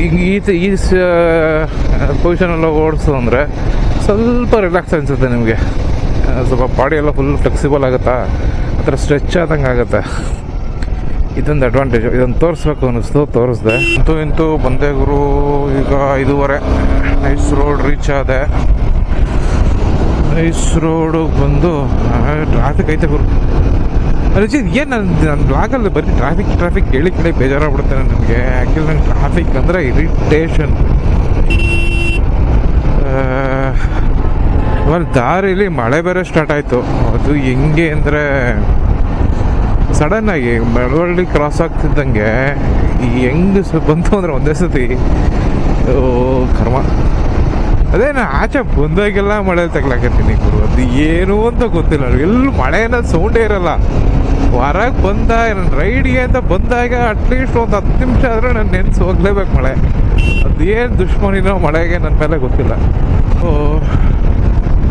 ಈಗ ಈ ಪೊಸಿಷನೆಲ್ಲ ಓಡಿಸು ಅಂದರೆ ಸ್ವಲ್ಪ ರಿಲ್ಯಾಕ್ಸ್ ಅನಿಸುತ್ತೆ ನಿಮಗೆ, ಸ್ವಲ್ಪ ಬಾಡಿ ಎಲ್ಲ ಫುಲ್ ಫ್ಲೆಕ್ಸಿಬಲ್ ಆಗುತ್ತಾ, ಆ ಥರ ಸ್ಟ್ರೆಚ್ ಆದಂಗೆ ಆಗುತ್ತೆ. ಇದೊಂದು ಅಡ್ವಾಂಟೇಜು, ಇದನ್ನು ತೋರಿಸ್ಬೇಕು ಅನ್ನಿಸ್ತು, ತೋರಿಸ್ದೆ. ಇಂತೂ ಬಂದೆ ಗುರು. ಈಗ 5:15 ನೈಸ್ ರೋಡ್ ರೀಚ್ ಆದೆ. ನೈಸ್ ರೋಡಿಗೆ ಬಂದು ಟ್ರಾಫಿಕ್ ಐತೆ ಗುರು. ರಚಿತ್ ಏನು ನನ್ನ ಬ್ಲಾಗಲ್ಲಿ ಬರೀ ಟ್ರಾಫಿಕ್ ಕೇಳಿ ಬೇಜಾರಾಗ್ಬಿಡುತ್ತೆ ನನಗೆ. ಆ್ಯಕ್ಚುಲಿ ನಂಗೆ ಟ್ರಾಫಿಕ್ ಅಂದರೆ ಇರಿಟೇಷನ್. ಆಮೇಲೆ ದಾರಿಲಿ ಮಳೆ ಬೇರೆ ಸ್ಟಾರ್ಟ್ ಆಯಿತು. ಅದು ಹೆಂಗೆ ಅಂದರೆ ಸಡನ್ನಾಗಿ ಮಳವಳ್ಳಿ ಕ್ರಾಸ್ ಆಗ್ತಿದ್ದಂಗೆ ಹೆಂಗೆ ಬಂತು ಅಂದರೆ ಒಂದೇ ಸತಿ ಕರ್ಮ. ಅದೇ ನಾನು ಆಚೆ ಬಂದಾಗೆಲ್ಲ ಮಳೆ ತಗ್ಲಾಕತ್ತೀನಿ ಗುರು, ಅದು ಏನು ಅಂತ ಗೊತ್ತಿಲ್ಲ. ಎಲ್ಲೂ ಮಳೆ ಅನ್ನೋದು ಸೌಂಡೇ ಇರಲ್ಲ. ಹೊರಗೆ ಬಂದಾಗ ನನ್ನ ರೈಡಿಗೆ ಅಂತ ಬಂದಾಗ ಅಟ್ಲೀಸ್ಟ್ ಒಂದು 10 ನಿಮಿಷ ಆದರೆ ನಾನು ನೆನೆಸಿ ಹೋಗ್ಲೇಬೇಕು ಮಳೆ. ಅದೇನು ದುಶ್ಮನಿನೋ ಮಳೆಗೆ ನನ್ನ ಮೇಲೆ ಗೊತ್ತಿಲ್ಲ. ಓ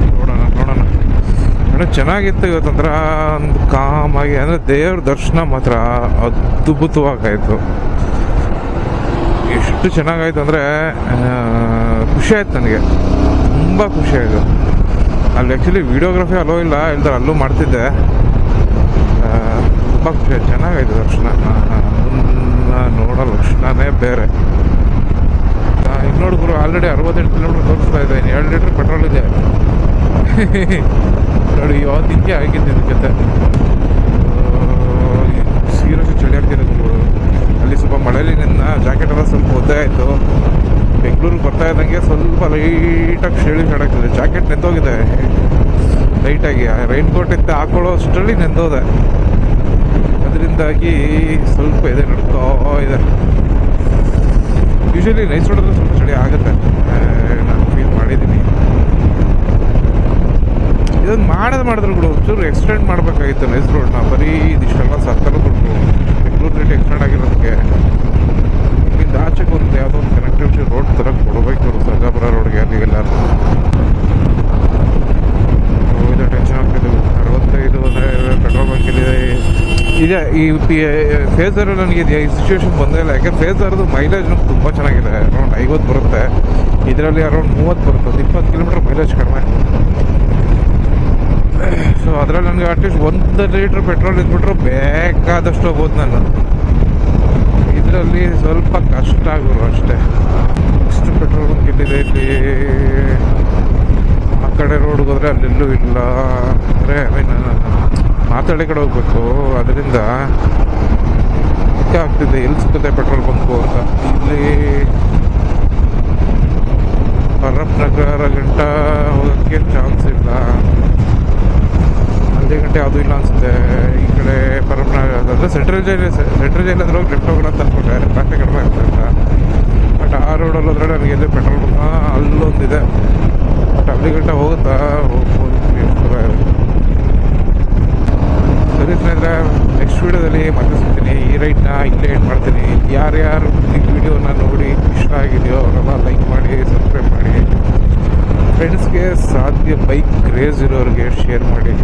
ನೋಡೋಣ ಚೆನ್ನಾಗಿತ್ತು ಇವತ್ತಂದ್ರೆ, ಒಂದು ಕಾಮಾಗಿ. ಅಂದರೆ ದೇವ್ರ ದರ್ಶನ ಮಾತ್ರ ಅದ್ಭುತವಾಗಾಯಿತು. ಎಷ್ಟು ಚೆನ್ನಾಗಾಯ್ತು ಅಂದರೆ ಖುಷಿ ಆಯ್ತು ನನಗೆ, ತುಂಬ ಖುಷಿ ಆಯಿತು. ಅಲ್ಲಿ ಆ್ಯಕ್ಚುಲಿ ವೀಡಿಯೋಗ್ರಫಿ ಅಲೋ ಇಲ್ಲ, ಇಲ್ದಾರೆ ಅಲ್ಲೂ ಮಾಡ್ತಿದ್ದೆ. ತುಂಬ ಖುಷಿ ಆಯ್ತು, ಚೆನ್ನಾಗಾಯ್ತು ದರ್ಶನ. ನೋಡೋ ಲಕ್ಷಣನೇ ಬೇರೆ. ಇನ್ನೋಡು ಗುರು, ಆಲ್ರೆಡಿ 68 ಕಿಲೋಮೀಟ್ರ್ ತೋರಿಸ್ತಾ ಇದೆ, 2 ಲೀಟ್ರ್ ಪೆಟ್ರೋಲ್ ಇದೆ ನೋಡಿ. ಯಾವತ್ತು ಹಿಂಗೆ ಆಗಿದ್ದು ಇದಕ್ಕೆ ಸೀರಿಯಸ್ ಚಳಿ ಆಗ್ತಿದೆ ಗುರು. ಅಲ್ಲಿ ಸ್ವಲ್ಪ ಮಳೆಯಲ್ಲಿ ನನ್ನ ಜಾಕೆಟ್ ಎಲ್ಲ ಸ್ವಲ್ಪ ಒದ್ದೆ ಆಯಿತು. ಬೆಂಗಳೂರಿಗೆ ಬರ್ತಾ ಇದ್ದಂಗೆ ಸ್ವಲ್ಪ ಲೈಟಾಗಿ ಚಳಿ ಸ್ಟಾರ್ಟಾಗ್ತದೆ. ಜಾಕೆಟ್ ನೆಂದೋಗಿದೆ ಲೈಟಾಗಿ, ರೈನ್ ಕೋಟ್ ಇತ್ತು ಹಾಕೊಳ್ಳೋ ಅಷ್ಟರಲ್ಲಿ ನೆಂದೋದೆ. ಅದರಿಂದಾಗಿ ಸ್ವಲ್ಪ ಇದೆ ನಡ್ಕೋ ಇದೆ. ಯೂಶ್ವಲಿ ನೈಸ್ ರೋಡಲ್ಲಿ ಸ್ವಲ್ಪ ಚಳಿ ಆಗುತ್ತೆ, ನಾನು ಫೀಲ್ ಮಾಡಿದ್ದೀನಿ. ಇದನ್ನು ಮಾಡಿದ್ರು ಕೂಡ ಒಂಚೂರು ಎಕ್ಸ್ಟೆಂಡ್ ಮಾಡಬೇಕಾಗಿತ್ತು ನೈಸ್ ರೋಡ್ನ. ಬರೀ ಇದಿಷ್ಟೆಲ್ಲ ಸರ್ಕಾರ ದುಡ್ಡು ಬೆಂಗಳೂರು ರೇಟ್ ಎಕ್ಸ್ಟೆಂಡ್ ಆಗಿರೋದಕ್ಕೆ. ಇಲ್ಲಿಂದ ಆಚೆಗೆ ಒಂದು ಯಾವುದೋ ಒಂದು ಕನೆಕ್ಟಿವಿಟಿ ರೋಡ್ ಥರ ಕೊಡಬೇಕು ಸರ್ಜಾಪುರ ರೋಡ್ಗೆ, ಅಲ್ಲಿಗೆಲ್ಲ. ಇದು ಟೆನ್ಷನ್ ಆಗ್ತಿದೆ. 65 ಪೆಟ್ರೋಲ್ ಬಂಕಲ್ಲಿ ಇದೆ. ಈ ಫೇಸರ್ ನನಗೆ ಈ ಸಿಚುವೇಶನ್ ಬಂದೇ ಇಲ್ಲ. ಯಾಕೆ ಫೇಸರ್ದು ಮೈಲೇಜ್ ನಮ್ಗೆ ತುಂಬ ಚೆನ್ನಾಗಿದೆ, ಅರೌಂಡ್ 50 ಬರುತ್ತೆ. ಇದರಲ್ಲಿ ಅರೌಂಡ್ 30 ಬರುತ್ತೆ, 20 ಕಿಲೋಮೀಟ್ರ್ ಮೈಲೇಜ್ ಕಡಿಮೆ. ಸೊ ಅದರಲ್ಲಿ ನನಗೆ ಅಟ್ಲೀಸ್ಟ್ 1 ಲೀಟ್ರ್ ಪೆಟ್ರೋಲ್ ಇದ್ಬಿಟ್ರು ಬೇಕಾದಷ್ಟು ಹೋಗ್ಬೋದು ನಾನು. ಇದರಲ್ಲಿ ಸ್ವಲ್ಪ ಕಷ್ಟ ಆಗೋರು ಅಷ್ಟೇ. ಎಷ್ಟು ಪೆಟ್ರೋಲ್ ಬಂಕ್ ಇಲ್ಲಿದೆ ಇಲ್ಲಿ ಆ ಕಡೆ ರೋಡ್ಗೆ ಹೋದರೆ ಅಲ್ಲೆಲ್ಲೂ ಇಲ್ಲ ಅಂದರೆ ಐ ಮೀನ್ ಮಾತಾಡಿ ಕಡೆ ಹೋಗ್ಬೇಕು. ಅದರಿಂದ ಆಗ್ತಿದೆ ಎಲ್ಲಿ ಸಿಗುತ್ತೆ ಪೆಟ್ರೋಲ್ ಬಂಕು ಅಂತ. ಇಲ್ಲಿ ಪರಪ್ ನಗರ ಗಂಟ ಹೋಗೋಕ್ಕೆ ಚಾನ್ಸ್ ಇಲ್ಲ, ಅಲ್ಲಿ ಗಂಟೆ ಯಾವುದೂ ಇಲ್ಲ ಅನಿಸುತ್ತೆ. ಈ ಕಡೆ ಪರಪ್ ನಗರ ಅಂದರೆ ಸೆಂಟ್ರಲ್ ಜೈಲ್ ಅಂದ್ರೆ ಹೋಗಿ ಲೆಫ್ಟ್ ಹೋಗೋಣ ಅಂತ ಅಂದ್ಕೊಂಡೆ, ಟ್ರಾಫಿಕ್ ಕಡಿಮೆ ಆಗ್ತದೆ ಅಂತ. ಬಟ್ ಆ ರೋಡಲ್ಲಿ ಹೋದ್ರೆ ನನಗೆ ಎಲ್ಲಿ ಪೆಟ್ರೋಲ್ ಬಂಕ್ ಅಲ್ಲೊಂದಿದೆ, ಬಟ್ ಅಲ್ಲಿ ಗಂಟೆ ಹೋಗುತ್ತಾ ಹೋಗ್ಬೋದು. ಸರಿ ಸ್ನೇಹಿತರೆ, ನೆಕ್ಸ್ಟ್ ವೀಡಿಯೋದಲ್ಲಿ ಮತ್ತೆ ಸಿಗ್ತೀನಿ. ಈ ರೈಡ್ನ ಇಲ್ಲೇ ಎಂಡ್ ಮಾಡ್ತೀನಿ. ಯಾರ್ಯಾರು ಈ ವಿಡಿಯೋನ ನೋಡಿ ಇಷ್ಟ ಆಗಿದೆಯೋ ಅವರೆಲ್ಲ ಲೈಕ್ ಮಾಡಿ, ಸಬ್ಸ್ಕ್ರೈಬ್ ಮಾಡಿ, ಫ್ರೆಂಡ್ಸ್ಗೆ ಸಾಧ್ಯ ಬೈಕ್ ಕ್ರೇಜ್ ಇರೋರಿಗೆ ಶೇರ್ ಮಾಡಿ.